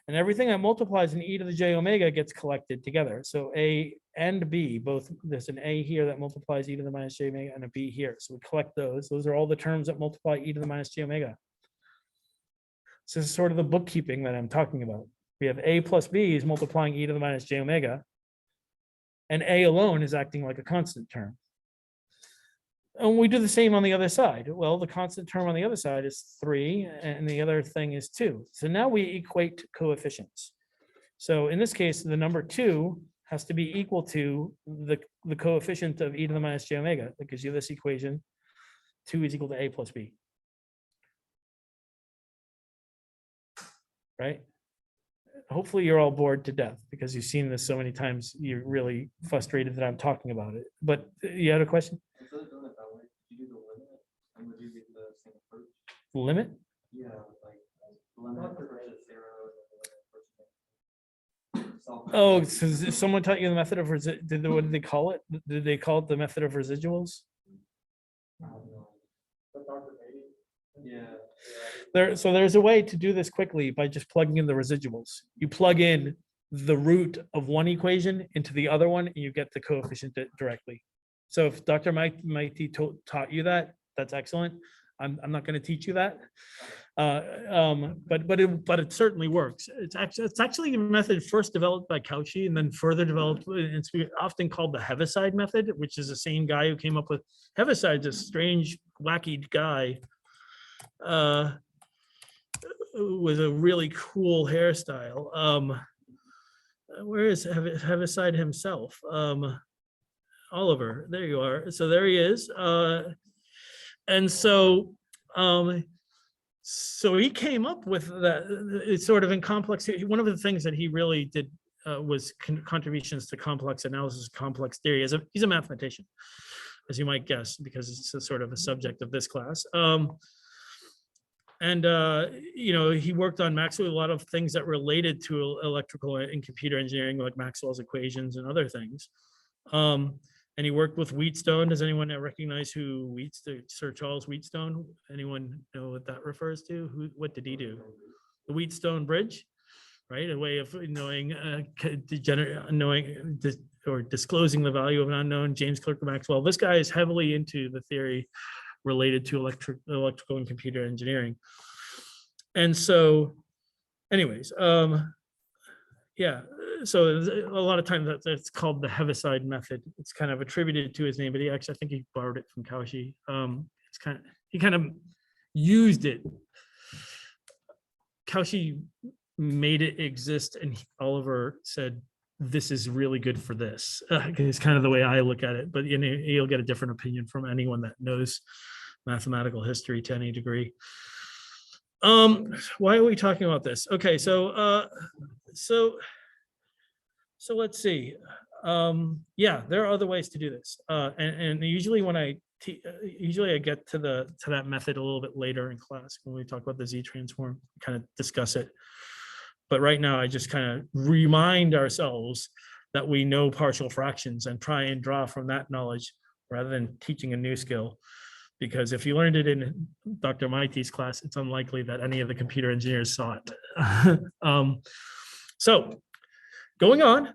And everything that multiplies in e to the j omega gets collected together. So a and b, both, there's an a here that multiplies e to the minus j omega and a b here. So we collect those. Those are all the terms that multiply e to the minus j omega. So this is sort of the bookkeeping that I'm talking about. We have a plus b is multiplying e to the minus j omega, and a alone is acting like a constant term. And we do the same on the other side. Well, the constant term on the other side is 3, and the other thing is 2. So now we equate coefficients. So in this case, the number 2 has to be equal to the coefficient of e to the minus j omega. That gives you this equation. 2 is equal to a plus b. Right? Hopefully you're all bored to death because you've seen this so many times. You're really frustrated that I'm talking about it. But you had a question? Instead of doing it that way, could you do the limit and would you get the same approach? Limit? Yeah, like limit versus 0. Oh, so someone taught you the method of what did they call it? Did they call it the method of residuals? Yeah. So there's a way to do this quickly by just plugging in the residuals. You plug in the root of one equation into the other one, and you get the coefficient directly. So if Dr. Mighty taught you that, that's excellent. I'm not going to teach you that, but it certainly works. It's actually a method first developed by Cauchy and then further developed. It's often called the Heaviside method, which is the same guy who came up with Heaviside's a strange, wacky guy. With a really cool hairstyle. Where is Heaviside himself? Oliver, there you are. So there he is. And so he came up with that. It's sort of in complex. One of the things that he really did was contributions to complex analysis, complex theory. He's a mathematician, as you might guess, because it's a sort of a subject of this class. And he worked on Maxwell, a lot of things that related to electrical and computer engineering, like Maxwell's equations and other things. And he worked with Wheatstone. Does anyone recognize who Sir Charles Wheatstone? Anyone know what that refers to? What did he do? The Wheatstone Bridge, right? A way of knowing, or disclosing the value of an unknown. James Clerk Maxwell. This guy is heavily into the theory related to electrical and computer engineering. And so anyways, yeah, so a lot of times that's called the Heaviside method. It's kind of attributed to his name, but I think he borrowed it from Cauchy. He kind of used it. Cauchy made it exist, and Oliver said, this is really good for this. It's kind of the way I look at it, but you'll get a different opinion from anyone that knows mathematical history to any degree. Why are we talking about this? Okay, so let's see. Yeah, there are other ways to do this, and usually when I get to that method a little bit later in class when we talk about the Z-transform, kind of discuss it. But right now, I just kind of remind ourselves that we know partial fractions and try and draw from that knowledge rather than teaching a new skill. Because if you learned it in Dr. Mighty's class, it's unlikely that any of the computer engineers saw it. So going on,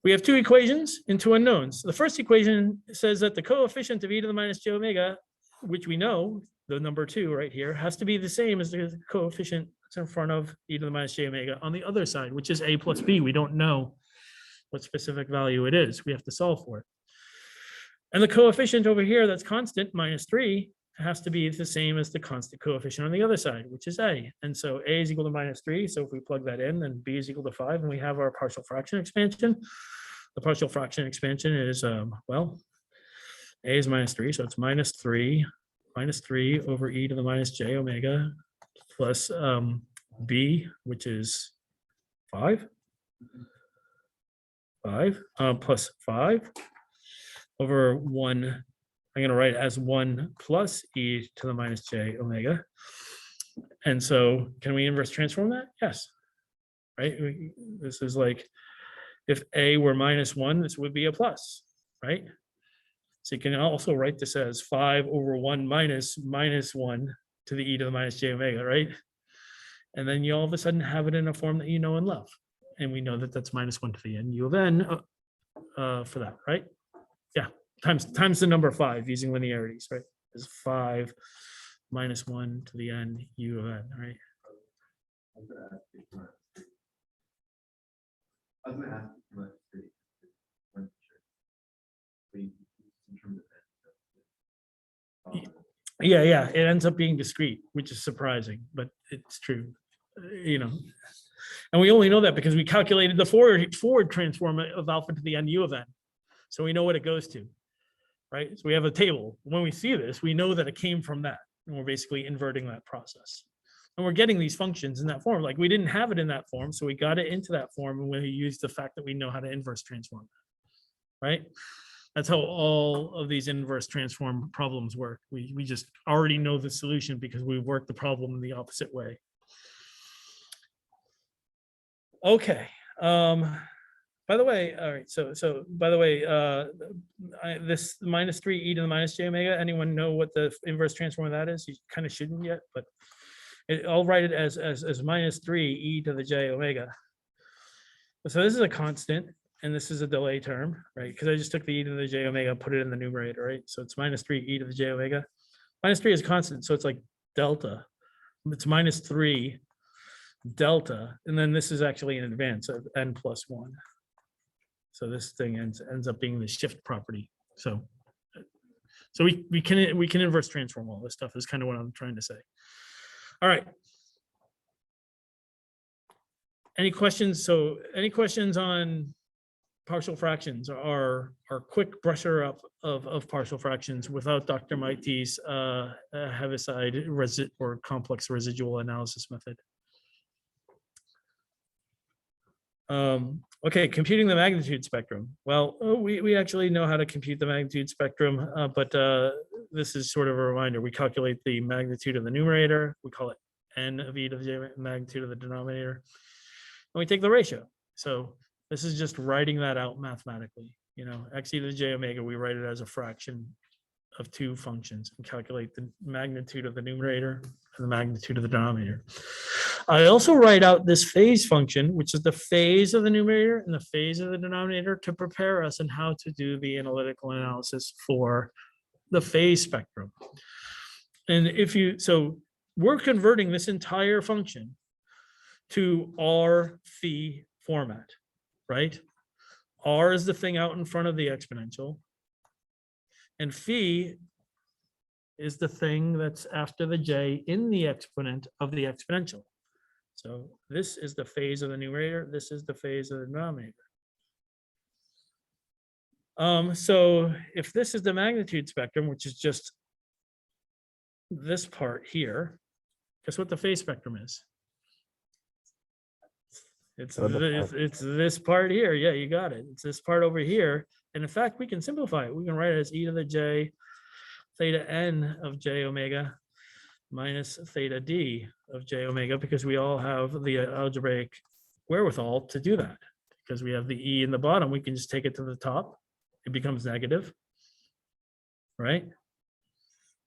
We have two equations and two unknowns. The first equation says that the coefficient of e to the minus j omega, which we know, the number 2 right here, has to be the same as the coefficient that's in front of e to the minus j omega on the other side, which is a plus b. We don't know what specific value it is. We have to solve for it. And the coefficient over here that's constant, minus 3, has to be the same as the constant coefficient on the other side, which is a. And so a is equal to minus 3. So if we plug that in, then b is equal to 5, and we have our partial fraction expansion. The partial fraction expansion is, well, a is minus 3, so it's minus 3 over e to the minus j omega plus b, which is 5, plus 5 over 1. I'm going to write it as 1 plus e to the minus j omega. And so can we inverse transform that? Yes. Right? This is like, if a were minus 1, this would be a plus, right? So you can also write this as 5 over 1 minus 1 to the e to the minus j omega, right? And then you all of a sudden have it in a form that you know and love. And we know that that's minus 1 to the n u of n for that, right? Yeah, times the number 5 using linearities, right? Is 5 minus 1 to the n u of n, right? I was gonna ask you for- I was gonna ask you for like three. One, sure. Please, in terms of that. Yeah, it ends up being discrete, which is surprising, but it's true. You know, and we only know that because we calculated the forward transform of alpha to the n u of n. So we know what it goes to, right? So we have a table. When we see this, we know that it came from that, and we're basically inverting that process. And we're getting these functions in that form. Like we didn't have it in that form, so we got it into that form, and we used the fact that we know how to inverse transform, right? That's how all of these inverse transform problems work. We just already know the solution because we worked the problem in the opposite way. Okay. By the way, all right. So by the way, this minus 3 e to the minus j omega. Anyone know what the inverse transform of that is? You kind of shouldn't yet, but I'll write it as minus 3 e to the j omega. So this is a constant, and this is a delay term, right? Because I just took the e to the j omega and put it in the numerator, right? So it's minus 3 e to the j omega. Minus 3 is constant, so it's like delta. It's minus 3 delta, and then this is actually in advance of n plus 1. So this thing ends up being the shift property. So we can inverse transform all this stuff is kind of what I'm trying to say. All right. Any questions? So any questions on partial fractions or quick brusher up of partial fractions without Dr. Maiti's Heaviside or complex residual analysis method? Okay, computing the magnitude spectrum. Well, we actually know how to compute the magnitude spectrum, but this is sort of a reminder. We calculate the magnitude of the numerator. We call it n of e to the j magnitude of the denominator. And we take the ratio. So this is just writing that out mathematically. You know, x e to the j omega, we write it as a fraction of two functions and calculate the magnitude of the numerator and the magnitude of the denominator. I also write out this phase function, which is the phase of the numerator and the phase of the denominator, to prepare us on how to do the analytical analysis for the phase spectrum. And so we're converting this entire function to R phi format, right? R is the thing out in front of the exponential, and phi is the thing that's after the j in the exponent of the exponential. So this is the phase of the numerator. This is the phase of the denominator. So if this is the magnitude spectrum, which is just this part here, guess what the phase spectrum is? It's this part here. Yeah, you got it. It's this part over here. And in fact, we can simplify it. We can write it as e to the j theta n of j omega minus theta d of j omega, because we all have the algebraic wherewithal to do that. Because we have the e in the bottom, we can just take it to the top. It becomes negative, right?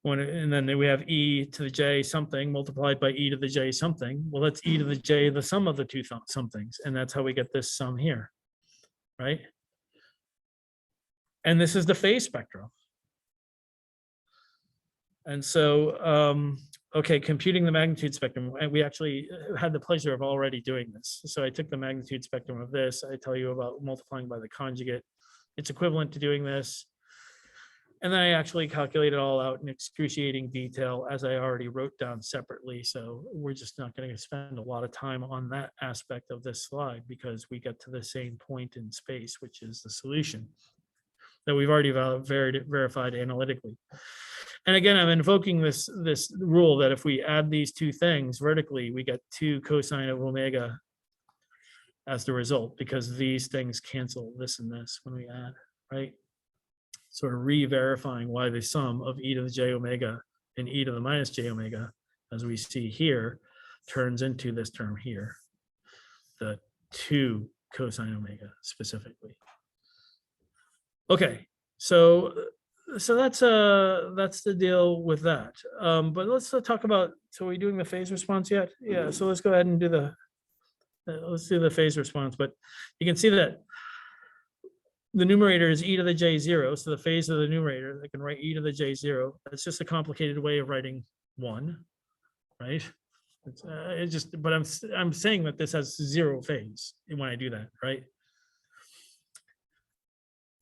And then we have e to the j something multiplied by e to the j something. Well, that's e to the j, the sum of the two somethings. And that's how we get this sum here, right? And this is the phase spectrum. And so, okay, computing the magnitude spectrum, and we actually had the pleasure of already doing this. So I took the magnitude spectrum of this. I tell you about multiplying by the conjugate. It's equivalent to doing this. And then I actually calculated all out in excruciating detail, as I already wrote down separately. So we're just not going to spend a lot of time on that aspect of this slide, because we get to the same point in space, which is the solution that we've already verified analytically. And again, I'm invoking this rule that if we add these two things vertically, we get 2 cosine of omega as the result, because these things cancel this and this when we add, right? Sort of re-verifying why the sum of e to the j omega and e to the minus j omega, as we see here, turns into this term here, the 2 cosine omega specifically. Okay, so that's the deal with that. But let's talk about, so are we doing the phase response yet? Yeah, so let's go ahead and do the let's do the phase response. But you can see that the numerator is e to the j0, so the phase of the numerator, I can write e to the j0. That's just a complicated way of writing 1, right? It's just, but I'm saying that this has 0 phase when I do that, right?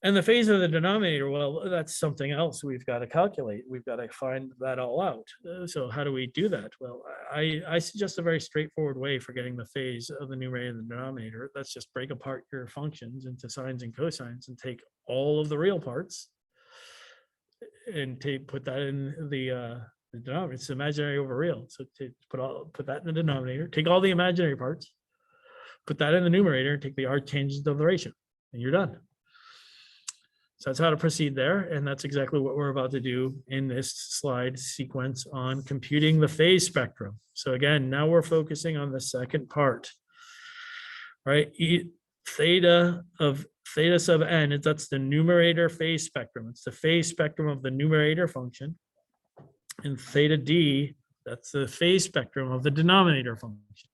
And the phase of the denominator, well, that's something else we've got to calculate. We've got to find that all out. So how do we do that? Well, I suggest a very straightforward way for getting the phase of the numerator and the denominator. Let's just break apart your functions into sines and cosines and take all of the real parts and put that in the denominator. It's imaginary over real. So put that in the denominator, take all the imaginary parts, put that in the numerator, and take the arctangent of the ratio, and you're done. So that's how to proceed there. And that's exactly what we're about to do in this slide sequence on computing the phase spectrum. So again, now we're focusing on the second part, right? Theta sub n, that's the numerator phase spectrum. It's the phase spectrum of the numerator function. And theta d, that's the phase spectrum of the denominator function.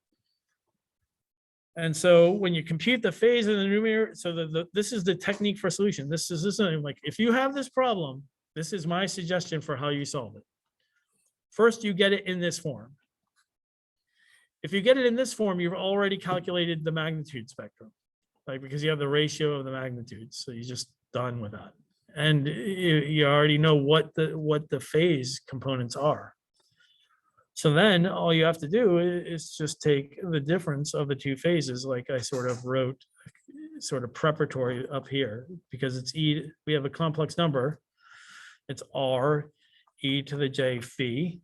And so when you compute the phase of the numerator, so this is the technique for solution. This is like, if you have this problem, this is my suggestion for how you solve it. First, you get it in this form. If you get it in this form, you've already calculated the magnitude spectrum, like, because you have the ratio of the magnitudes. So you're just done with that. And you already know what the phase components are. So then all you have to do is just take the difference of the two phases, like I sort of wrote, sort of preparatory up here, because it's e, we have a complex number. It's r e to the j phi.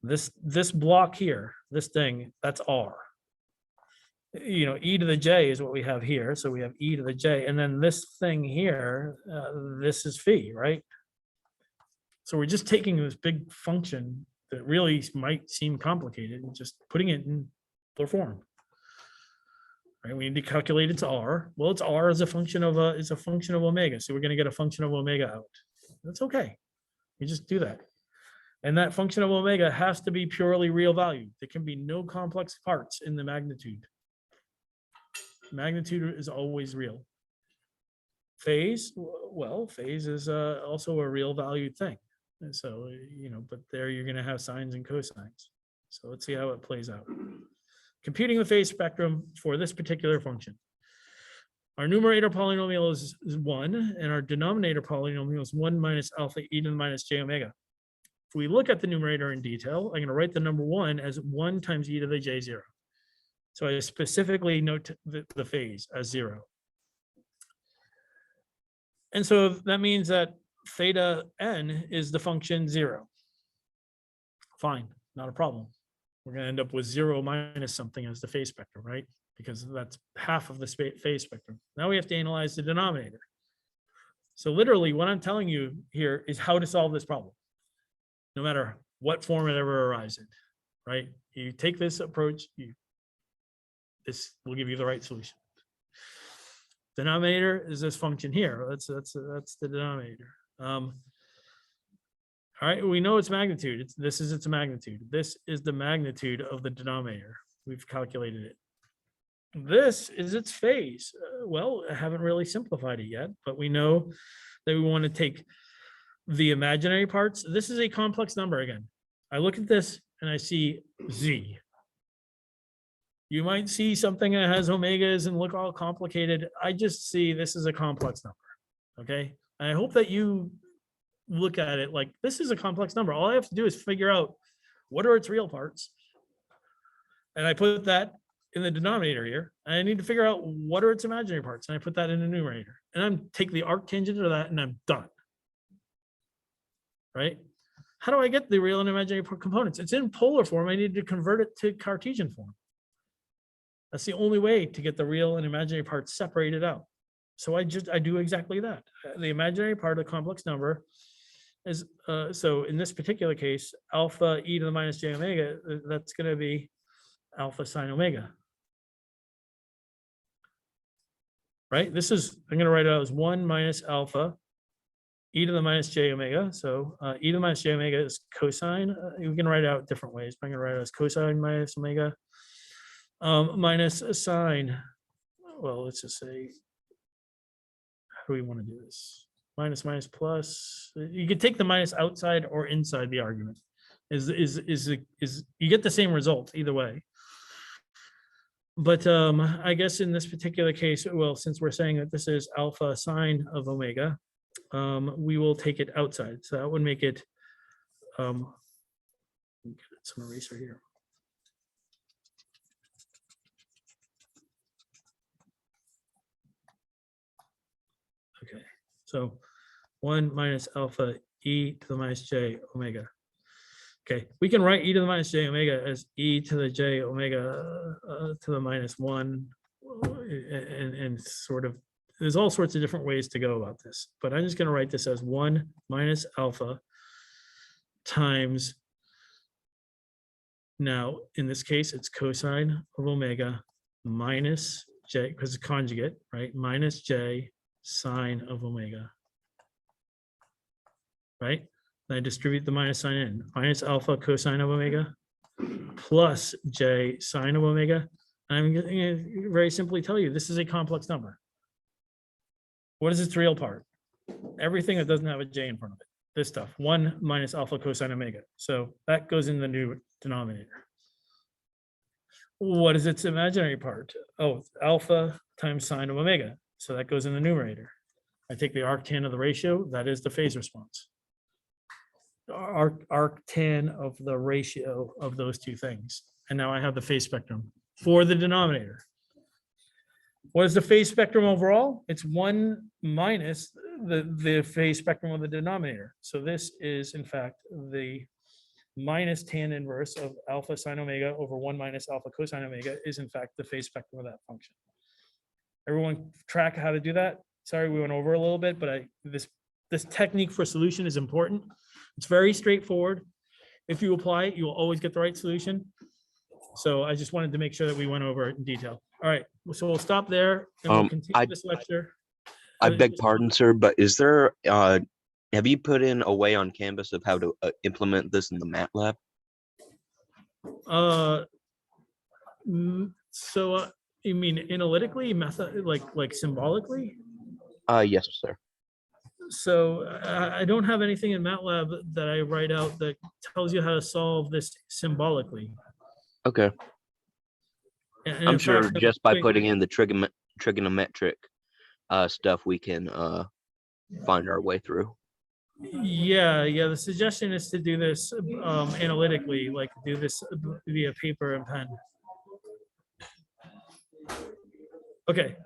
This block here, this thing, that's r. You know, e to the j is what we have here. So we have e to the j, and then this thing here, this is phi, right? So we're just taking this big function that really might seem complicated and just putting it in full form. Right? We need to calculate its r. Well, its r is a function of omega. So we're going to get a function of omega out. That's okay. We just do that. And that function of omega has to be purely real valued. There can be no complex parts in the magnitude. Magnitude is always real. Phase, well, phase is also a real valued thing. And so, you know, but there you're going to have sines and cosines. So let's see how it plays out. Computing the phase spectrum for this particular function. Our numerator polynomial is 1, and our denominator polynomial is 1 minus alpha e to the minus j omega. If we look at the numerator in detail, I'm going to write the number 1 as 1 times e to the j0. So I specifically note the phase as 0. And so that means that theta n is the function 0. Fine, not a problem. We're going to end up with 0 minus something as the phase spectrum, right? Because that's half of the phase spectrum. Now we have to analyze the denominator. So literally what I'm telling you here is how to solve this problem, no matter what form it ever arrives in, right? You take this approach, this will give you the right solution. Denominator is this function here. That's the denominator. All right, we know its magnitude. This is its magnitude. This is the magnitude of the denominator. We've calculated it. this is its phase. Well, I haven't really simplified it yet, but we know that we want to take the imaginary parts. This is a complex number again. I look at this and I see Z. You might see something that has omegas and look all complicated. I just see this is a complex number. Okay. And I hope that you look at it like this is a complex number. All I have to do is figure out what are its real parts. And I put that in the denominator here. And I need to figure out what are its imaginary parts. And I put that in the numerator. And I'm take the arctangent of that and I'm done. Right? How do I get the real and imaginary components? It's in polar form. I need to convert it to Cartesian form. That's the only way to get the real and imaginary parts separated out. So I do exactly that. The imaginary part of the complex number is, so in this particular case, alpha e to the minus j omega, that's going to be alpha sine omega. Right? This is, I'm going to write it out as 1 minus alpha e to the minus j omega. So e to the minus j omega is cosine. You can write it out different ways, but I'm going to write it as cosine minus omega minus a sine. Well, let's just say, how do we want to do this? Minus minus plus. You could take the minus outside or inside the argument. Is you get the same result either way. But I guess in this particular case, well, since we're saying that this is alpha sine of omega, we will take it outside. So that would make it, let me get some eraser here. Okay, so 1 minus alpha e to the minus j omega. Okay, we can write e to the minus j omega as e to the j omega to the minus 1, and sort of, there's all sorts of different ways to go about this, but I'm just going to write this as 1 minus alpha times, now in this case, it's cosine of omega minus j, because it's conjugate, right? Minus j sine of omega, right? And I distribute the minus sign in, minus alpha cosine of omega plus j sine of omega. And I'm going to very simply tell you, this is a complex number. What is its real part? Everything that doesn't have a j in front of it, this stuff, 1 minus alpha cosine omega. So that goes in the new denominator. What is its imaginary part? Oh, alpha times sine of omega. So that goes in the numerator. I take the arctan of the ratio, that is the phase response. Arctan of the ratio of those two things. And now I have the phase spectrum for the denominator. What is the phase spectrum overall? It's 1 minus the phase spectrum of the denominator. So this is in fact the minus tan inverse of alpha sine omega over 1 minus alpha cosine omega is in fact the phase spectrum of that function. Everyone track how to do that? Sorry, we went over a little bit, but this technique for solution is important. It's very straightforward. If you apply it, you will always get the right solution. So I just wanted to make sure that we went over it in detail. All right, so we'll stop there and we'll continue this lecture. I beg pardon, sir, but is there, have you put in a way on Canvas of how to implement this in the MATLAB? So you mean analytically, method, like symbolically? Yes, sir. So I don't have anything in MATLAB that I write out that tells you how to solve this symbolically. Okay. And I'm in sure fact, just by putting in the trigonometric stuff, we can find our way through. Yeah. The suggestion is to do this analytically, like do this via paper and pen. Okay.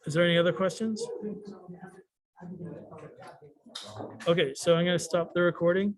Is there any other questions? Okay, so I'm going to stop the recording.